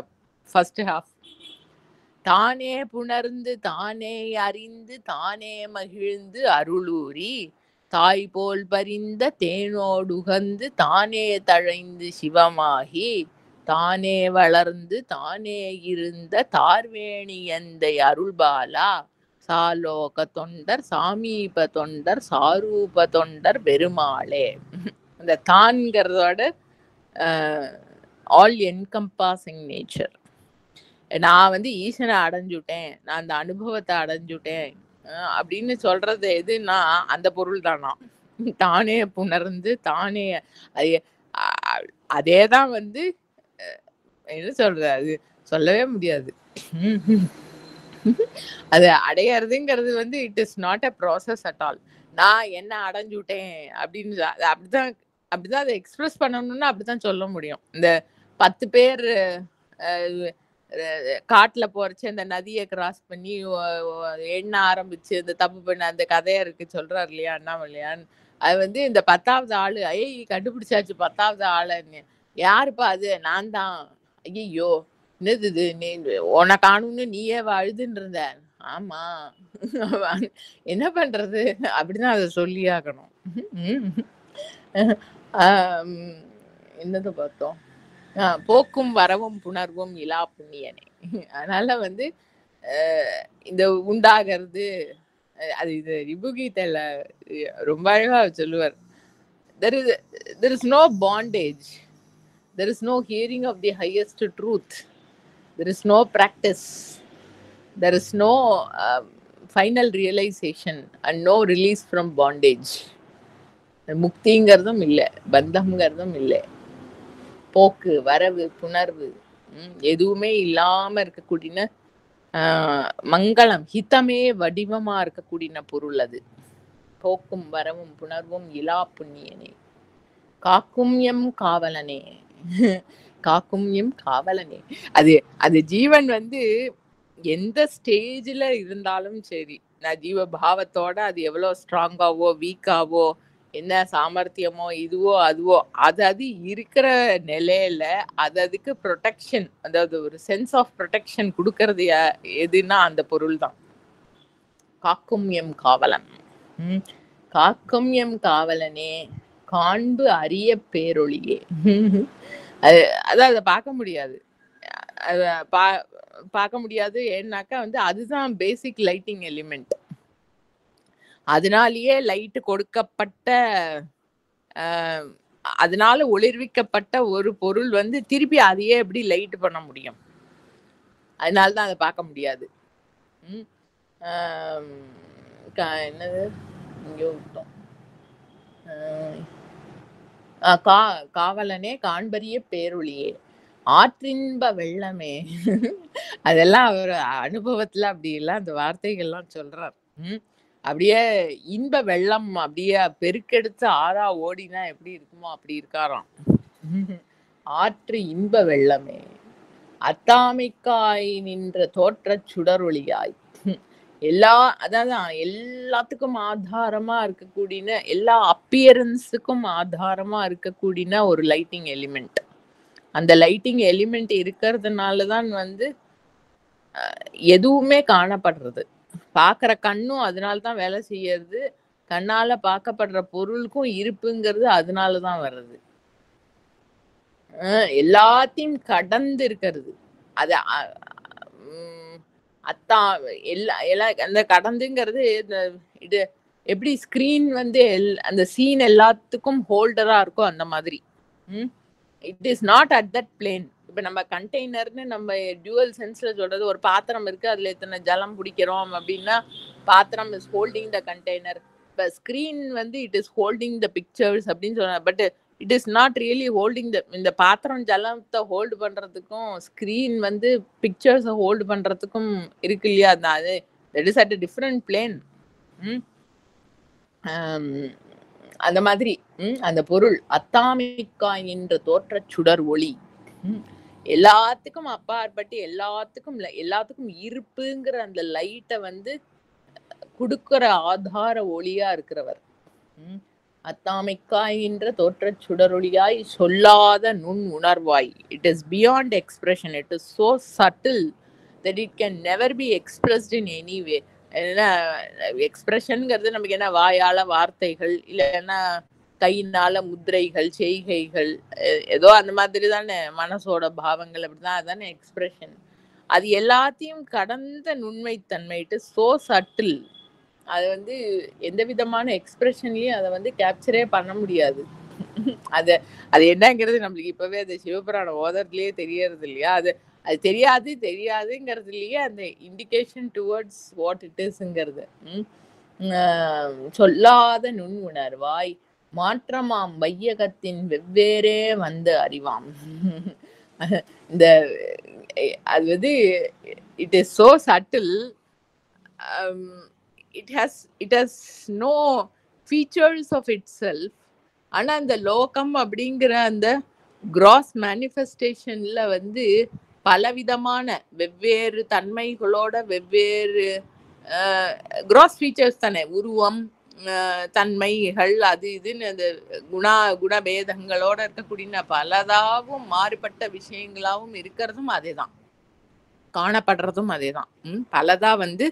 ஃபர்ஸ்ட் ஹாஃப். தானே புணர்ந்து தானே அறிந்து தானே மகிழ்ந்து அருளூரி தாய் போல் பரிந்த தேனோடுகந்து தானே தழைந்து சிவமாகி தானே வளர்ந்து தானே இருந்த தார்வேணி எந்தை அருள்பாலா சாலோக தொண்டர் சாமீப தொண்டர் சாரூப தொண்டர் பெருமாளே. அந்த தான்கிறதோட ஆல் என்கம்பாசிங் நேச்சர். நான் வந்து ஈசனை அடைஞ்சுட்டேன், நான் அந்த அனுபவத்தை அடைஞ்சுட்டேன் அப்படின்னு சொல்றது எதுன்னா அந்த பொருள் தானா. தானே புணர்ந்து தானே அதேதான் வந்து என்ன சொல்றது, அது சொல்லவே முடியாது. அது அடையறதுங்கிறது வந்து it is not a process at all. நான் என்ன அடைஞ்சுட்டேன் அப்படின்னு அப்படிதான் அதை எக்ஸ்பிரஸ் பண்ணணும்னா அப்படிதான் சொல்ல முடியும். இந்த 10 பேர் காட்டுல போறச்சு அந்த நதியை கிராஸ் பண்ணி எண்ண ஆரம்பிச்சு இந்த தப்பு பண்ண அந்த கதையா இருக்கு சொல்றாரு இல்லையா அண்ணாமலையான். அது வந்து இந்த 10வது ஆளு கண்டுபிடிச்சாச்சு 10வது ஆளுன்னு. யாருப்பா அது? நான் தான். ஐயோ என்னது இது, நீ உன்னை காணும்னு நீயே அழுதுன்னு இருந்த. ஆமா என்ன பண்றது அப்படிதான் அதை சொல்லி ஆகணும். என்னது பார்த்தோம், போக்கும் வரவும் புணர்வும் இலா புண்ணியனே. அதனால வந்து இந்த உண்டாகிறது அது இது ரிபுகீதையில ரொம்ப அழகா சொல்லுவார். there is no bondage, there is no hearing of the highest truth, there is no practice, there is no final realization and no release from bondage. முக்திங்கிறதும் இல்லை, பந்தம்ங்கிறதும் இல்லை. போக்கு வரவு புணர்வு எதுவுமே இல்லாம இருக்கக்கூடிய மங்களம் ஹிதமே வடிவமா இருக்கக்கூடிய பொருள் அது. போக்கும் வரவும் புணர்வும் இலா புண்ணியனே காக்கும் எம் காவலனே. காக்கும் எம் காவலனே. அது ஜீவன் வந்து எந்த ஸ்டேஜ்ல இருந்தாலும் சரி, நான் ஜீவ பாவத்தோட அது எவ்வளவு ஸ்ட்ராங்காவோ வீக்காவோ என்ன சாமர்த்தியமோ இதுவோ அதுவோ அது இருக்கிற நிலையில அதுக்கு ப்ரொடெக்ஷன், அதாவது ஒரு சென்ஸ் ஆஃப் ப்ரொடெக்ஷன் கொடுக்கறது எதுன்னா அந்த பொருள் தான். காக்கும் எம் காவலன். காக்கும் எம் காவலனே காண்பு அரிய பேரொளியே. அதை பார்க்க முடியாது, பார்க்க முடியாது. ஏன்னாக்கா வந்து அதுதான் பேசிக் லைட்டிங் எலிமெண்ட். அதனாலேயே லைட் கொடுக்கப்பட்ட அதனால ஒளிர்விக்கப்பட்ட ஒரு பொருள் வந்து திருப்பி அதையே எப்படி லைட் பண்ண முடியும்? அதனாலதான் அதை பார்க்க முடியாது. என்னது இங்கே விட்டோம், காவலனே காண்பரிய பேரொளியே ஆற்றின்ப வெள்ளமே. அதெல்லாம் அவர் அனுபவத்துல அப்படி எல்லாம் அந்த வார்த்தைகள்லாம் சொல்றார். அப்படியே இன்ப வெள்ளம் அப்படியே பெருக்கெடுத்து ஆறா ஓடினா எப்படி இருக்குமோ அப்படி இருக்காராம். ஆற்று இன்ப வெள்ளமே அத்தாமிக்காய் நின்ற தோற்ற சுடரொளியாய். அதாவது எல்லாத்துக்கும் ஆதாரமா இருக்கக்கூடிய, எல்லா அப்பியரன்ஸுக்கும் ஆதாரமா இருக்கக்கூடிய ஒரு லைட்டிங் எலிமெண்ட். அந்த லைட்டிங் எலிமெண்ட் இருக்கிறதுனாலதான் வந்து எதுவுமே காணப்படுறது. பாக்குற கண்ணும் அதனாலதான் வேலை செய்யறது, கண்ணால பார்க்கப்படுற பொருளுக்கும் இருப்புங்கிறது அதனாலதான் வர்றது. எல்லாத்தையும் கடந்து இருக்கிறது. அது அந்த கடந்துங்கிறது இது எப்படி ஸ்கிரீன் வந்து அந்த சீன் எல்லாத்துக்கும் ஹோல்டரா இருக்கும் அந்த மாதிரி. It is not at that plane. இப்ப நம்ம கண்டெய்னர்னு நம்ம டியூவல் சென்ஸ்ல சொல்றது, ஒரு பாத்திரம் இருக்கு, அதுல எத்தனை ஜலம் பிடிக்கிறோம் அப்படின்னா பாத்திரம் இஸ் ஹோல்டிங் த கண்டெய்னர். இப்ப ஸ்கிரீன் வந்து it is holding the pictures அப்படின்னு சொன்ன, but it is not really holding த. இந்த பாத்திரம் ஜலத்தை ஹோல்டு பண்றதுக்கும் ஸ்கிரீன் வந்து பிக்சர்ஸை ஹோல்டு பண்றதுக்கும் இருக்கு இல்லையா, அது that is at a different plane. அந்த மாதிரி அந்த பொருள் அத்தாமிக்காய் என்ற தோற்ற சுடர் ஒளி எல்லாத்துக்கும் அப்பாற்பட்டு எல்லாத்துக்கும் இருப்புங்கிற அந்த லைட்டை வந்து கொடுக்கிற ஆதார ஒளியா இருக்கிறவர். அத்தாமிக்காய் என்ற தோற்ற சுடரொளியாய் சொல்லாத நுண் உணர்வாய். It is beyond expression. It is so subtle that it can never be expressed in any way. ஏன்னா எக்ஸ்பிரஷன்ங்கிறது நமக்கு என்ன வாயால வார்த்தைகள் இல்லைன்னா கையினால முத்திரைகள் செய்கைகள் ஏதோ அந்த மாதிரி தானே மனசோட பாவங்கள் அப்படிதான் அதுதானே எக்ஸ்பிரஷன். அது எல்லாத்தையும் கடந்த நுண்மைத்தன்மைட்டு சோ சட்டில். அது வந்து எந்த விதமான எக்ஸ்பிரஷன்லயும் அதை வந்து கேப்சரே பண்ண முடியாது. அது அது என்னங்கிறது நம்மளுக்கு இப்பவே அது சிவபுராணம் ஓதறதுலயே தெரியறது இல்லையா? அது அது தெரியாதுங்கிறதுலயே அந்த இண்டிகேஷன் டுவர்ட்ஸ் வாட் இட் இஸ்ங்கிறது. சொல்லாத நுண் உணர்வாய் மாற்றமாம் வையகத்தின் வெவ்வேறே வந்து அறிவாம். இந்த அது வந்து it is so subtle. it has no features of itself. ஆனா அந்த லோகம் அப்படிங்கிற அந்த கிராஸ் மேனிஃபெஸ்டேஷன்ல வந்து பலவிதமான வெவ்வேறு தன்மைகளோட வெவ்வேறு கிராஸ் ஃபீச்சர்ஸ் தானே, உருவம், தன்மைகள், அது இதுன்னு அந்த குணபேதங்களோட இருக்கக்கூடிய பலதாகவும் மாறுபட்ட விஷயங்களாகவும் இருக்கிறதும் அதேதான், காணப்படுறதும் அதேதான். பலதா வந்து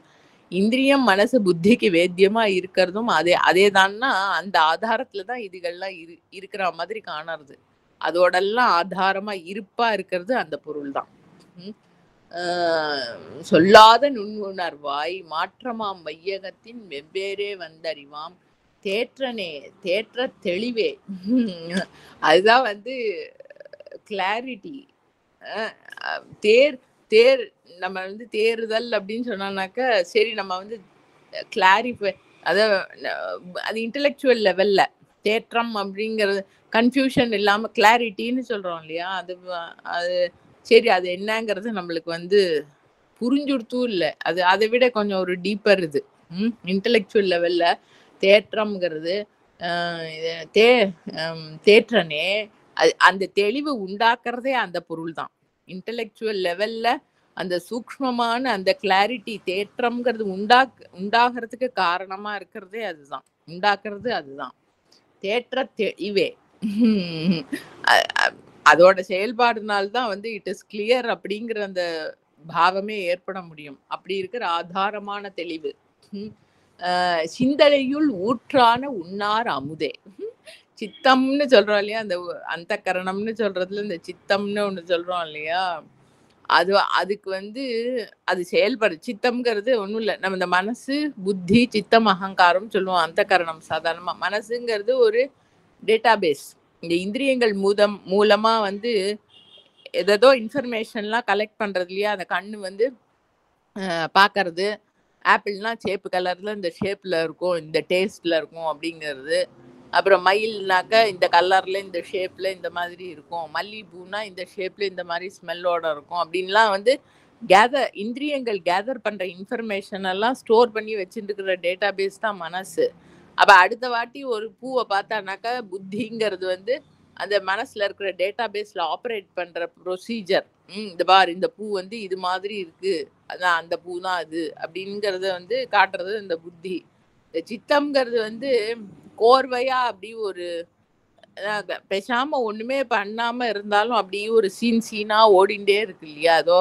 இந்திரியம் மனசு புத்திக்கு வேத்தியமா இருக்கிறதும் அதேதான்னா அந்த ஆதாரத்துலதான் இதுகள்லாம் இருக்கிற மாதிரி காணறது. அதோடெல்லாம் ஆதாரமா இருப்பா இருக்கிறது அந்த பொருள் தான். சொல்லாத நுண்ணுணர்வாய் மாற்றமாம் வையகத்தின் வெவ்வேறே வந்தறிவாம் தேற்றனே தேற்ற தெளிவே. அதுதான் வந்து கிளாரிட்டி. தேர் நம்ம வந்து தேறுதல் அப்படின்னு சொன்னாக்க சரி, நம்ம வந்து கிளாரிஃபை அது இன்டெலெக்சுவல் லெவல்ல தேற்றம் அப்படிங்கிறது கன்ஃபியூஷன் இல்லாம கிளாரிட்டின்னு சொல்றோம் இல்லையா? அது சரி, அது என்னங்கிறது நம்மளுக்கு வந்து புரிஞ்சுடுத்தும் இல்லை. அது அதை விட கொஞ்சம் ஒரு டீப்பர் இது. இன்டெலெக்சுவல் லெவல்ல தேற்றம்ங்கிறது தேற்றனே அந்த தெளிவு உண்டாக்குறதே அந்த பொருள் தான். இன்டெலெக்சுவல் லெவல்ல அந்த சூக்ஷ்மமான அந்த கிளாரிட்டி தேற்றம்ங்கிறது உண்டாகிறதுக்கு காரணமா இருக்கிறதே அதுதான், உண்டாக்குறது அதுதான். தேற்ற தெளிவே. அதோட செயல்பாடுனால்தான் வந்து இட் இஸ் கிளியர் அப்படிங்கிற அந்த பாவமே ஏற்பட முடியும். அப்படி இருக்கிற ஆதாரமான தெளிவு. சிந்தனையுள் ஊற்றான உண்ணார் அமுதே. சித்தம்னு சொல்றோம் இல்லையா, அந்த கரணம்னு சொல்றதுல இந்த சித்தம்னு ஒண்ணு சொல்றோம் இல்லையா, அதுக்கு வந்து அது செயல்படு. சித்தம்ங்கிறது ஒண்ணும் இல்லை, நம்ம இந்த மனசு புத்தி சித்தம் அகங்காரம் சொல்லுவோம். அந்த கரணம் சாதாரணமா. மனசுங்கிறது ஒரு டேட்டாபேஸ். இந்த இந்திரியங்கள் மூலமா வந்து ஏதோ இன்ஃபர்மேஷன்லாம் கலெக்ட் பண்றது இல்லையா. அந்த கண்ணு வந்து பார்க்கறது, ஆப்பிள்னா சேப்பு கலர்ல இந்த ஷேப்ல இருக்கும், இந்த டேஸ்ட்ல இருக்கும் அப்படிங்கிறது. அப்புறம் மயில்னாக்க இந்த கலர்ல இந்த ஷேப்ல இந்த மாதிரி இருக்கும், மல்லிகைப்பூனா இந்த ஷேப்ல இந்த மாதிரி ஸ்மெல்லோட இருக்கும் அப்படின்லாம் வந்து இந்திரியங்கள் கேதர் பண்ற இன்ஃபர்மேஷன் எல்லாம் ஸ்டோர் பண்ணி வச்சுட்டு இருக்கிற டேட்டாபேஸ் தான் மனசு. அப்ப அடுத்த வாட்டி ஒரு பூவை பார்த்தானாக்கா புத்திங்கிறது வந்து அந்த மனசுல இருக்கிற டேட்டாபேஸ்ல ஆப்ரேட் பண்ற ப்ரொசீஜர். இந்த பார், இந்த பூ வந்து இது மாதிரி இருக்கு, அதான் அந்த பூ தான் அது அப்படிங்கிறத வந்து காட்டுறது இந்த புத்தி. இந்த சித்தம்ங்கிறது வந்து கோர்வையா அப்படி ஒரு பேசாம ஒண்ணுமே பண்ணாம இருந்தாலும் அப்படியே ஒரு சீனா ஓடிண்டே இருக்கு இல்லையா. ஏதோ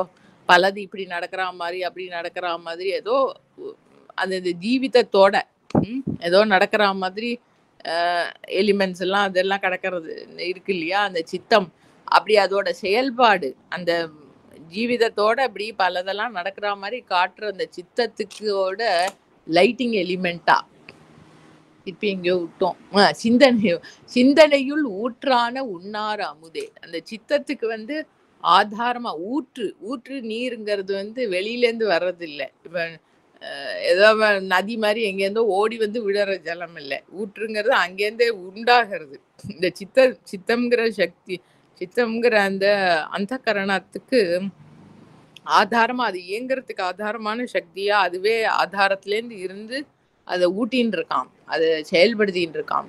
பலது இப்படி நடக்கிற மாதிரி அப்படி நடக்கிற மாதிரி ஏதோ அந்த ஜீவிதத்தோட ஏதோ நடக்கிற மாதிரி எலிமெண்ட்ஸ் எல்லாம் அதெல்லாம் கிடக்கிறது இருக்கு இல்லையா. அந்த சித்தம் அப்படி அதோட செயல்பாடு அந்த ஜீவிதத்தோட அப்படி பலதெல்லாம் நடக்கிற மாதிரி காட்டுற அந்த சித்தத்துக்கோட லைட்டிங் எலிமெண்டா. இப்ப எங்கேயோ விட்டோம். சிந்தனையுள் ஊற்றான உண்ணார் அமுதே. அந்த சித்தத்துக்கு வந்து ஆதாரமா ஊற்று நீருங்கிறது வந்து வெளியில இருந்து வர்றது இல்லை. இப்ப ஏதோ நதி மாதிரி எங்கேருந்தோ ஓடி வந்து விடுற ஜலம் இல்லை. ஊற்றுங்கிறது அங்கேருந்தே உண்டாகிறது. இந்த சித்தம்ங்கிற சக்தி, சித்தம்ங்கிற அந்த கரணத்துக்கு ஆதாரமா, அது இயங்குறதுக்கு ஆதாரமான சக்தியா அதுவே ஆதாரத்திலேருந்து இருந்து அதை ஊட்டின்னு இருக்கான், அதை செயல்படுத்தின்னு இருக்கான்.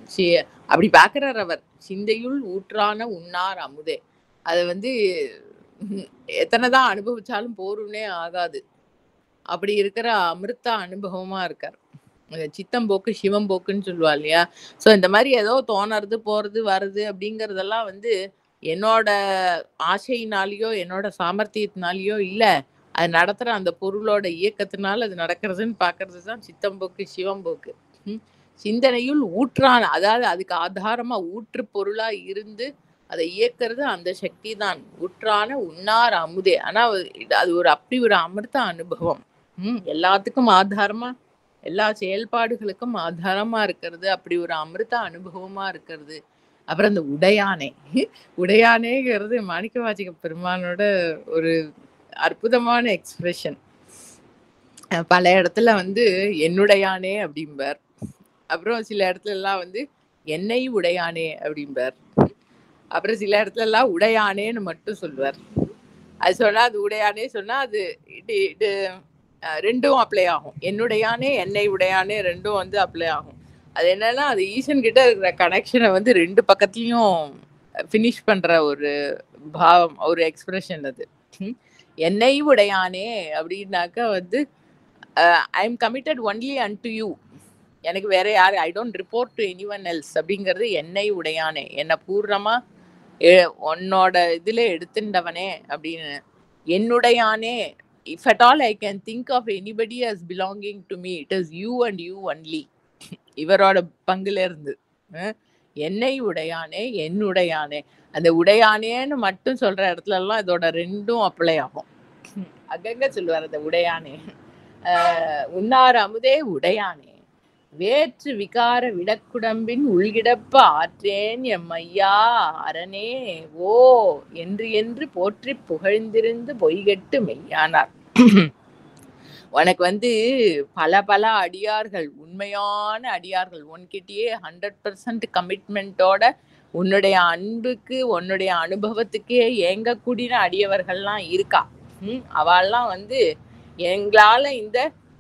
அப்படி பார்க்கிறார் அவர். சிந்தையுள் ஊற்றான உண்ணார் அமுதே. அதை வந்து எத்தனைதான் அனுபவிச்சாலும் போருன்னே ஆகாது. அப்படி இருக்கிற அமிர்த அனுபவமா இருக்கார். சித்தம் போக்கு சிவம் போக்குன்னு சொல்லுவா இல்லையா. ஸோ இந்த மாதிரி ஏதோ தோணுறது போறது வருது அப்படிங்கிறதெல்லாம் வந்து என்னோட ஆசையினாலேயோ என்னோட சாமர்த்தியத்தினாலேயோ இல்லை, அது நடத்துற அந்த பொருளோட இயக்கத்தினால அது நடக்கிறதுன்னு பார்க்கறது தான் சித்தம்போக்கு சிவம்போக்கு. சிந்தனையுள் ஊற்றான, அதாவது அதுக்கு ஆதாரமா ஊற்று பொருளா இருந்து அதை இயக்கிறது அந்த சக்தி தான். ஊற்றான உண்ணார் அமுதே. ஆனா அது ஒரு அப்படி ஒரு அமிர்த அனுபவம். எல்லாத்துக்கும் ஆதாரமா, எல்லா செயல்பாடுகளுக்கும் ஆதாரமா இருக்கிறது அப்படி ஒரு அமிர்த அனுபவமா இருக்கிறது. அப்புறம் இந்த உடையானே உடையானேங்கிறது மாணிக்கவாசக பெருமானோட ஒரு அற்புதமான எக்ஸ்பிரஷன். பல இடத்துல வந்து என்னுடையானே அப்படிம்பார். அப்புறம் சில இடத்துல எல்லாம் வந்து என்னை உடையானே அப்படிம்பார். அப்புறம் சில இடத்துல எல்லாம் உடையானேன்னு மட்டும் சொல்லுவார். அது சொன்னா அது உடையானே சொன்னா அது இது ரெண்டும் அப்ளை ஆகும். என்னுடையானே என்னை உடையானே ரெண்டும் வந்து அப்ளை ஆகும். அது என்னன்னா அது ஈசன் கிட்ட இருக்கிற கனெக்ஷனை வந்து ரெண்டு பக்கத்துலயும் ஃபினிஷ் பண்ற ஒரு பாவம், ஒரு எக்ஸ்பிரஷன் அது. என்னை உடையானே அப்படின்னாக்க வந்து I am committed only and you. எனக்கு வேற யாரு, I don't report to anyone else அப்படிங்கிறது என்னை உடையானே, என்னை பூர்ணமா உன்னோட இதுல எடுத்துட்டவனே அப்படின்னு. என்னுடையானே, if at all I can think of anybody as belonging to me, it is you and you only. இவரோட பங்குல இருந்து என்னை உடையானே என்னுடையானே, அந்த உடையானேன்னு மட்டும் சொல்ற இடத்துல எல்லாம் இதோட ரெண்டும் அப்ளை ஆகும். அங்கங்க சொல்லுவார் அந்த உடையானே. உன்னார் அமுதே உடையானே, வேற்று விகார விடக்குடம்பின் உள்கிடப்ப ஆற்றேன் எம்மையா அரணே ஓ என்று என்று போற்றி புகழ்ந்திருந்து பொய்கெட்டு மெய்யானார். உனக்கு வந்து பல பல அடியார்கள், உண்மையான அடியார்கள், உன்கிட்டயே 100% கமிட்மெண்டோட உன்னுடைய அன்புக்கு உன்னுடைய அனுபவத்துக்கே ஏங்கக்கூடிய அடியவர்கள்லாம் இருக்கா. அவெல்லாம் வந்து எங்களால இந்த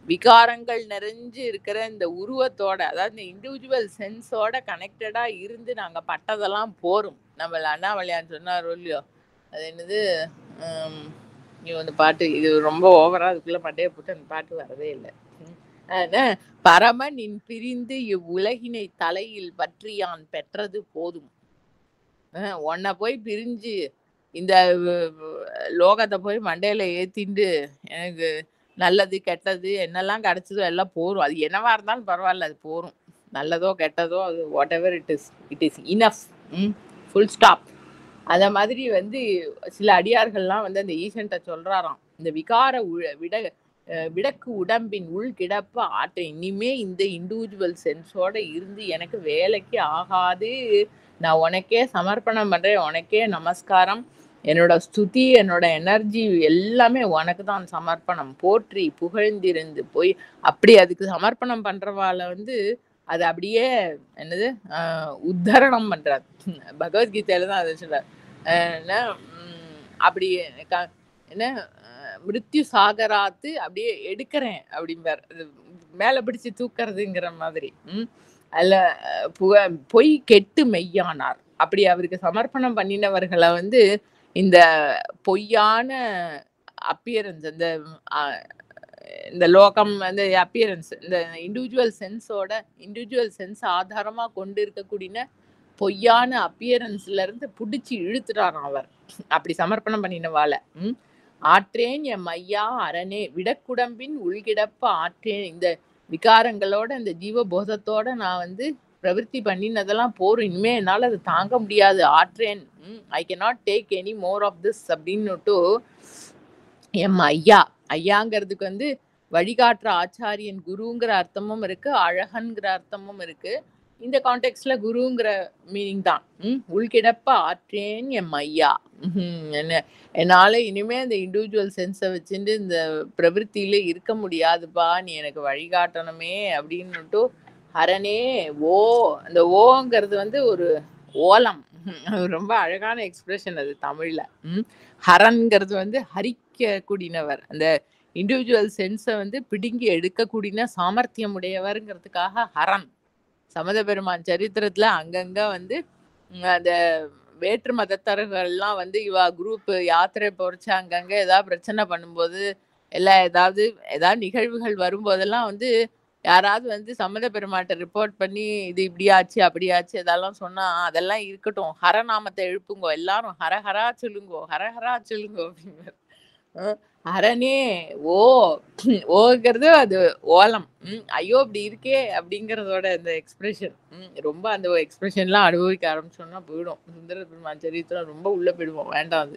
விகாரங்கள் நிறைஞ்சு இருக்கிற இந்த உருவத்தோட, அதாவது இந்த இண்டிவிஜுவல் சென்ஸோட கனெக்டடா இருந்து நாங்க பட்டதெல்லாம் போரும். நம்மள அண்ணாமலையான் சொன்னாரோ இல்லையோ, அது என்னது இந்த பாட்டு, இது ரொம்ப ஓவரா அதுக்குள்ள மண்டையை போட்டு அந்த பாட்டு வரவே இல்லை. பரமன் நின் பிரிந்து இவ்வுலகினை தலையில் பற்றியான் பெற்றது போதும். உன்னை போய் பிரிஞ்சு இந்த லோகத்தை போய் மண்டையில ஏத்திண்டு எனக்கு நல்லது கெட்டது என்னெல்லாம் கிடைச்சதோ எல்லாம் போரும். அது என்னவா இருந்தாலும் பரவாயில்ல, அது போரும். நல்லதோ கெட்டதோ அது what ever it is enough, full stop. அந்த மாதிரி வந்து சில அடியார்கள்லாம் வந்து அந்த ஈசன்ட்ட சொல்றாராம், இந்த விகார விடக்கு உடம்பின் உள் கிடப்ப ஆற்ற, இனிமே இந்த இண்டிவிஜுவல் சென்ஸோட இருந்து எனக்கு வேலைக்கு ஆகாது, நான் உனக்கே சமர்ப்பணம் பண்றேன், உனக்கே நமஸ்காரம், என்னோட ஸ்துதி என்னோட எனர்ஜி எல்லாமே உனக்கு தான் சமர்ப்பணம், போற்றி புகழ்ந்திருந்து போய் அப்படி அதுக்கு சமர்ப்பணம் பண்றவால வந்து அது அப்படியே என்னது உத்தரணம் பண்றாரு. பகவத்கீதையில தான் அதை சொல்றாரு. அப்படி என்ன மிருத்யு சாகராத்து அப்படியே எடுக்கிறேன் அப்படிம்பார், மேல பிடிச்சு தூக்குறதுங்கிற மாதிரி. அதுல பொய் கெட்டு மெய்யானார். அப்படி அவருக்கு சமர்ப்பணம் பண்ணினவர்களை வந்து இந்த பொய்யான அப்பியரன்ஸ், இந்த லோகம் அந்த அப்பியரன்ஸ், இந்த இண்டிவிஜுவல் சென்ஸ் ஆதாரமா கொண்டு இருக்கக்கூடிய பொய்யான அப்பியரன்ஸ்ல இருந்து பிடிச்சி இழுத்துட்டாராம் அவர், அப்படி சமர்ப்பணம் பண்ணினவால. ஆற்றேன் என் மையா அரணே விடக்குடம்பின் உள்கிடப்ப ஆற்றேன், இந்த விகாரங்களோட இந்த ஜீவபோதத்தோட நான் வந்து பிரவருத்தி பண்ணினதெல்லாம் போரும், இனிமே என்னால் அது தாங்க முடியாது, ஆற்றேன், I cannot take any more of this அப்படின்னுட்டு எம் ஐயா. ஐயாங்கிறதுக்கு வந்து வழிகாட்டுற ஆச்சாரியன், குருங்கிற அர்த்தமும் இருக்கு, அழகன்கிற அர்த்தமும் இருக்கு. இந்த கான்டெக்ட்ல குருங்கிற மீனிங் தான். உள்கிடப்ப ஆற்றேன் எம் ஐயா, என்னால இனிமே இந்த இண்டிவிஜுவல் சென்ஸை வச்சுட்டு இந்த பிரவருத்தியில இருக்க முடியாதுப்பா, நீ எனக்கு வழிகாட்டணுமே அப்படின்னுட்டு ஹரனே ஓ. அந்த ஓங்கிறது வந்து ஒரு ஓலம், ரொம்ப அழகான எக்ஸ்பிரஷன் அது தமிழ்ல. ஹரன்கிறது வந்து ஹரிக்க கூடினவர், அந்த இண்டிவிஜுவல் சென்ஸை வந்து பிடுங்கி எடுக்கக்கூடிய சாமர்த்தியம் உடையவருங்கிறதுக்காக ஹரன். சமத பெருமான் சரித்திரத்துல அங்கங்க வந்து அந்த வேற்று மதத்தர்கள்லாம் வந்து இவா குரூப் யாத்திரை போறச்சு அங்கங்க ஏதாவது பிரச்சனை பண்ணும்போது எல்லாம் ஏதாவது நிகழ்வுகள் வரும்போதெல்லாம் வந்து யாராவது வந்து சம்மத பெருமாட்டை ரிப்போர்ட் பண்ணி இது இப்படியாச்சு அப்படியாச்சு இதெல்லாம் சொன்னா அதெல்லாம் இருக்கட்டும், ஹரநாமத்தை எழுப்புங்கோ, எல்லாரும் ஹரஹரா சொல்லுங்கோ, ஹரஹரா சொல்லுங்கோ அப்படிங்கிற அரணே ஓ ஓங்கிறது அது ஓலம். ஐயோ இப்படி இருக்கே அப்படிங்கிறதோட அந்த எக்ஸ்பிரஷன். ரொம்ப அந்த எக்ஸ்பிரஷன்லாம் அனுபவிக்க ஆரம்பிச்சோம்னா போயிடும். சுந்தர பெருமான் சரித்திரம் ரொம்ப உள்ள போயிடுவோம். வேண்டாம் அது.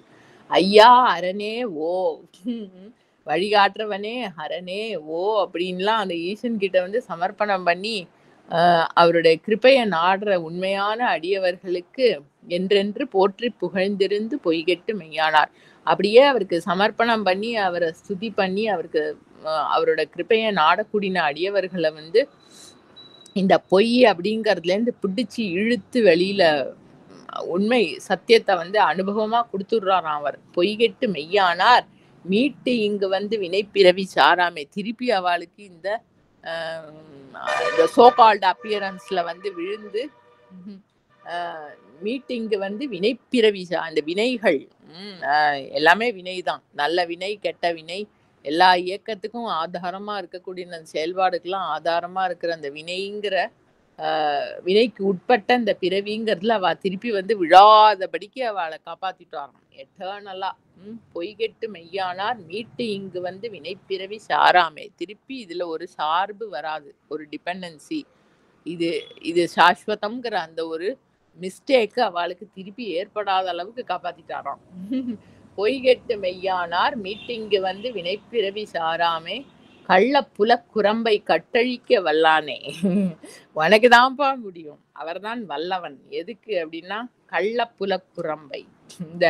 ஐயா அரணே ஓ வழிகாட்டுறவனே ஹரணே ஓ அப்படின்லாம் அந்த ஈசன் கிட்ட வந்து சமர்ப்பணம் பண்ணி அவருடைய கிருபையை நாடுற உண்மையான அடியவர்களுக்கு என்றென்று போற்றி புகழ்ந்திருந்து பொய்கெட்டு மெய்யானார். அப்படியே அவருக்கு சமர்ப்பணம் பண்ணி அவரை ஸ்துதி பண்ணி அவருக்கு அவரோட கிருபையை நாடக்கூடிய அடியவர்களை வந்து இந்த பொய் அப்படிங்கறதுல இருந்து பிடிச்சு இழுத்து வெளியில உண்மை சத்தியத்தை வந்து அனுபவமா கொடுத்துடுறாராம். அவர் பொய்கெட்டு மெய்யானார் மீட்டு இங்கு வந்து வினைப்பிறவி சாராமை. திருப்பி அவளுக்கு இந்த சோகால்டு அப்பியரன்ஸ்ல வந்து விழுந்து மீட்டிங்கு வந்து வினைப்பிறவி அந்த வினைகள் எல்லாமே வினைதான். நல்ல வினை கெட்ட வினை எல்லா இயக்கத்துக்கும் ஆதாரமா இருக்கக்கூடிய அந்த செயல்பாடுக்கெல்லாம் ஆதாரமா இருக்கிற அந்த வினைங்கிற வினைக்கு உட்பட்ட அந்த பிறவிங்கிறதுல அவ திருப்பி வந்து விழாதபடிக்கு அவளை காப்பாத்திட்டாராம் எட்டர்னலா. பொய்கெட்டு மெய்யானார் மீட்டு இங்கு வந்து வினைப்பிறவி சாராமே. திருப்பி இதுல ஒரு சார்பு வராது, ஒரு டிபெண்டன்சி. இது சாஸ்வதம்ங்கிற அந்த ஒரு மிஸ்டேக்கு அவளுக்கு திருப்பி ஏற்படாத அளவுக்கு காப்பாத்திட்டாராம். பொய்கெட்டு மெய்யானார் மீட்டிங்கு வந்து வினைப்பிறவி சாராமே கள்ள புலக்குரம்பை கட்டழிக்க வல்லானே. உனக்குதான்ப்பா முடியும், அவர்தான் வல்லவன். எதுக்கு அப்படின்னா கள்ள புலக்குரம்பை, இந்த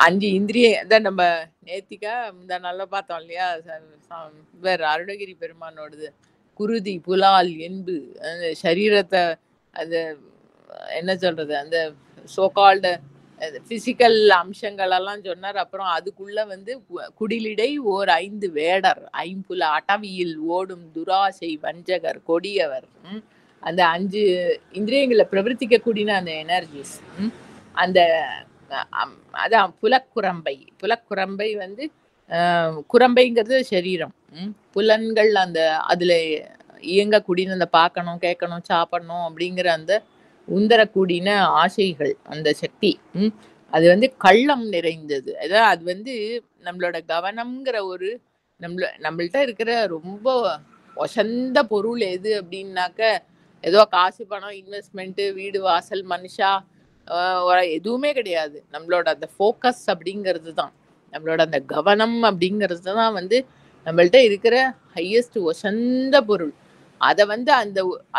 5 இந்திரிய தான் நம்ம நேத்திக்கா இந்த நல்லா பார்த்தோம் இல்லையா, வேற அருணகிரி பெருமானோடது குருதி புலால் என்பு அந்த சரீரத்தை அந்த என்ன சொல்றது அந்த சோகால்டு பிசிக்கல் அம்சங்கள் எல்லாம் சொன்னார். அப்புறம் அதுக்குள்ள வந்து குடிலிடை ஓர் 5 வேடர் ஐம்புல அடவியில் ஓடும் துராசை வஞ்சகர் கொடியவர். அந்த 5 இந்திரியங்களை பிரவர்த்திக்க கூடின அந்த எனர்ஜிஸ், அந்த அதான் புலக்குரம்பை வந்து குரம்பைங்கிறது சரீரம், புலன்கள் அந்த அதுல இயங்கக்கூடின அந்த பார்க்கணும் கேட்கணும் சாப்பிடணும் அப்படிங்கிற அந்த உந்தரக்கூடின ஆசைகள், அந்த சக்தி அது வந்து கள்ளம் நிறைந்தது. அதான் அது வந்து நம்மளோட கவனம்ங்கிற ஒரு நம்மள்ட்ட இருக்கிற ரொம்ப ஒசந்த பொருள் எது அப்படின்னாக்க, ஏதோ காசு பணம் இன்வெஸ்ட்மெண்ட் வீடு வாசல் மனுஷா எதுவுமே கிடையாது. நம்மளோட அந்த ஃபோக்கஸ் அப்படிங்கிறது தான், நம்மளோட அந்த கவனம் அப்படிங்கிறது தான் வந்து நம்மள்ட்ட இருக்கிற ஹையஸ்ட் ஒசந்த பொருள். அதை வந்து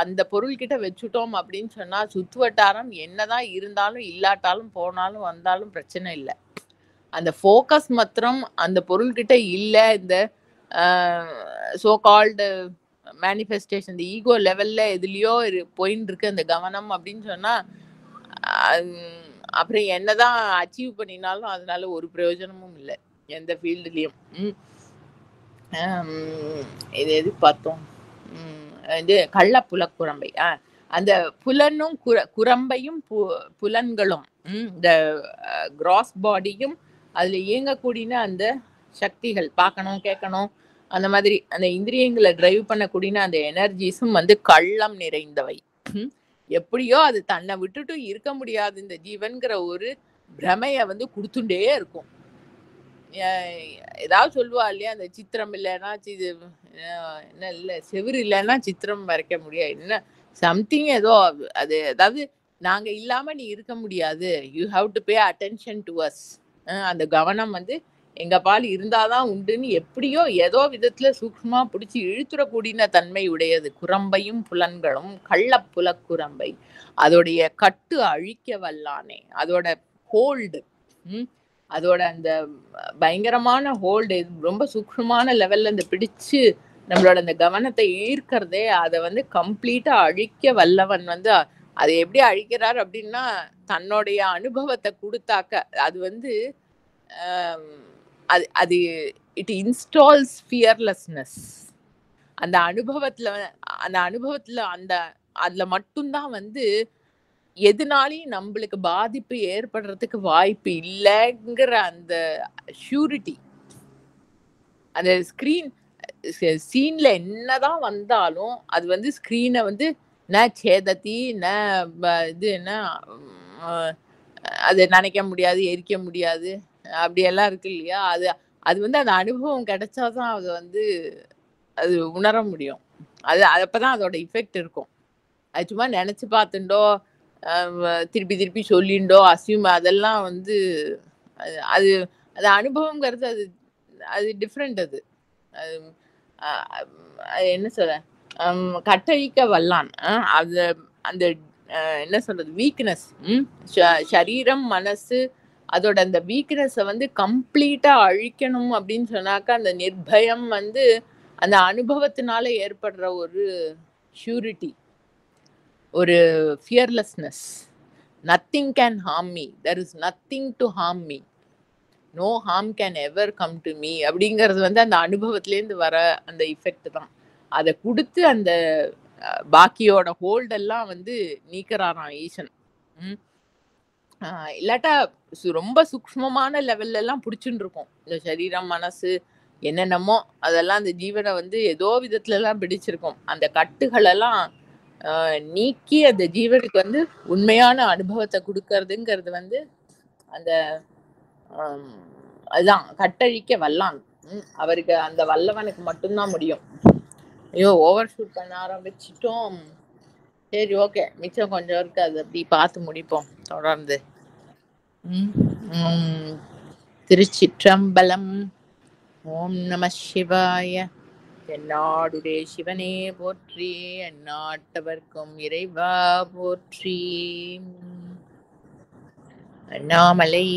அந்த பொருள்கிட்ட வச்சுட்டோம் அப்படின்னு சொன்னா சுத்து வட்டாரம் என்னதான் இருந்தாலும் இல்லாட்டாலும் போனாலும் வந்தாலும் பிரச்சனை இல்லை. அந்த ஃபோக்கஸ் மாத்திரம் அந்த பொருள்கிட்ட இல்லை. இந்த சோகால்டு மேனிஃபெஸ்டேஷன் இந்த ஈகோ லெவல்ல எதுலயோ போயின்னு இருக்கு அந்த கவனம் அப்படின்னு சொன்னா அப்புறம் என்னதான் அச்சீவ் பண்ணினாலும் அதனால ஒரு பிரயோஜனமும் இல்லை எந்த ஃபீல்டுலயும். இது எது பார்த்தோம், இது கள்ள புலக்குரம்பை. அந்த புலனும் குரம்பையும் புலன்களும் இந்த கிராஸ் பாடியும் அதுல இயங்கக்கூடிய அந்த சக்திகள் பார்க்கணும் கேட்கணும் அந்த மாதிரி அந்த இந்திரியங்களை டிரைவ் பண்ணக்கூடிய அந்த எனர்ஜிஸும் வந்து கள்ளம் நிறைந்தவை. எப்படியோ அது தன்னை விட்டுட்டு இருக்க முடியாது இந்த ஜீவன்கிற ஒரு பிரமைய வந்து கொடுத்துட்டே இருக்கும். ஏதாவது சொல்லுவா இல்லையா, அந்த சித்திரம் இல்லைன்னா என்ன இல்லை செவுரு இல்லைன்னா சித்திரம் வரைக்க முடியாது, என்ன சம்திங் ஏதோ அது, அதாவது நாங்க இல்லாம நீ இருக்க முடியாது, you have to pay attention to us. அந்த கவனம் வந்து எங்க பால் இருந்தாதான் உண்டுன்னு எப்படியோ ஏதோ விதத்துல சூக்ஷ்மா பிடிச்சி இழுத்துடக்கூடிய தன்மை உடையது குரம்பையும் புலன்களும். கள்ள புலக்குரம்பை அதோடைய கட்டு அழிக்க வல்லானே. அதோட ஹோல்டு, அதோட அந்த பயங்கரமான ஹோல்டு ரொம்ப சூக்ஷ்மமான லெவல்ல இந்த பிடிச்சு நம்மளோட அந்த கவனத்தை ஈர்க்கிறதே அதை வந்து கம்ப்ளீட்டா அழிக்க வல்லவன். வந்து அதை எப்படி அழிக்கிறார் அப்படின்னா தன்னுடைய அனுபவத்தை கொடுத்தாக்க அது வந்து அது இட் இன்ஸ்டால்ஸ் ஃபியர்லெஸ்னஸ். அந்த அனுபவத்துல அந்த அதுல மட்டும்தான் வந்து எதுனாலையும் நம்மளுக்கு பாதிப்பு ஏற்படுறதுக்கு வாய்ப்பு இல்லைங்கிற அந்த ஷூரிட்டி. அந்த சீன்ல என்னதான் வந்தாலும் அது வந்து ஸ்கிரீனை வந்து சேதத்தி இது என்ன அது நினைக்க முடியாது எரிக்க முடியாது அப்படியெல்லாம் இருக்கு இல்லையா? அது அது வந்து அந்த அனுபவம் கிடைச்சாதான் அது வந்து அது உணர முடியும். அது அப்பதான் அதோட எஃபெக்ட் இருக்கும். அது சும்மா நெனச்சு பார்த்துண்டோ, திருப்பி திருப்பி சொல்லிண்டோ, அதெல்லாம் வந்து அது அது அது அனுபவம்ங்கிறது அது அது டிஃபரெண்ட் அது. அது அ அது என்ன சொல்ல? கட்டழிக்க வல்லான். அது அந்த என்ன சொல்றது? வீக்னஸ். ம். ஷ சரீரம், மனசு அதோட அந்த வீக்னஸ வந்து கம்ப்ளீட்டா அழிக்கணும் அப்படின்னு சொன்னாக்கா, அந்த நிர்பயம் வந்து அந்த அனுபவத்தினால ஏற்படுற ஒரு ஷ்யூரிட்டி. ஒரு fearlessness. Nothing can harm me. There is nothing to harm me. No harm can ever come to me அப்படிங்கிறது வந்து அந்த அனுபவத்திலேருந்து வர அந்த எஃபெக்ட் தான். அத குடுத்து அந்த பாக்கியோட ஹோல்டெல்லாம் வந்து நீக்குறாராம் ஈசன். ம். இல்லாட்டா ரொம்ப சூக்ஷ்மமான லெவல்ல எல்லாம் புடிச்சுட்டு இருக்கும். இந்த சரீரம், மனசு என்னென்னமோ அதெல்லாம் அந்த ஜீவன வந்து ஏதோ விதத்துல எல்லாம் பிடிச்சிருக்கும். அந்த கட்டுகளெல்லாம் நீக்கி அந்த ஜீவனுக்கு வந்து உண்மையான அனுபவத்த குடுக்கறதுங்கிறது வந்து அந்த அதுதான் கட்டழிக்க வல்லான். அவருக்கு அந்த வல்லவனுக்கு மட்டும்தான் முடியும். ஐயோ! ஓவர் ஷூட் பண்ண ஆரம்பிச்சுட்டோம். சரி, ஓகே. மிச்சம் கொஞ்சம் இருக்கு. அது அப்படி பார்த்து முடிப்போம் தொடர்ந்து. திருச்சிற்றம்பலம். ஓம் நம சிவாய. எந்நாடுடைய சிவனே போற்றி, எந்நாட்டவர்க்கும் இறைவா போற்றி. அண்ணாமலை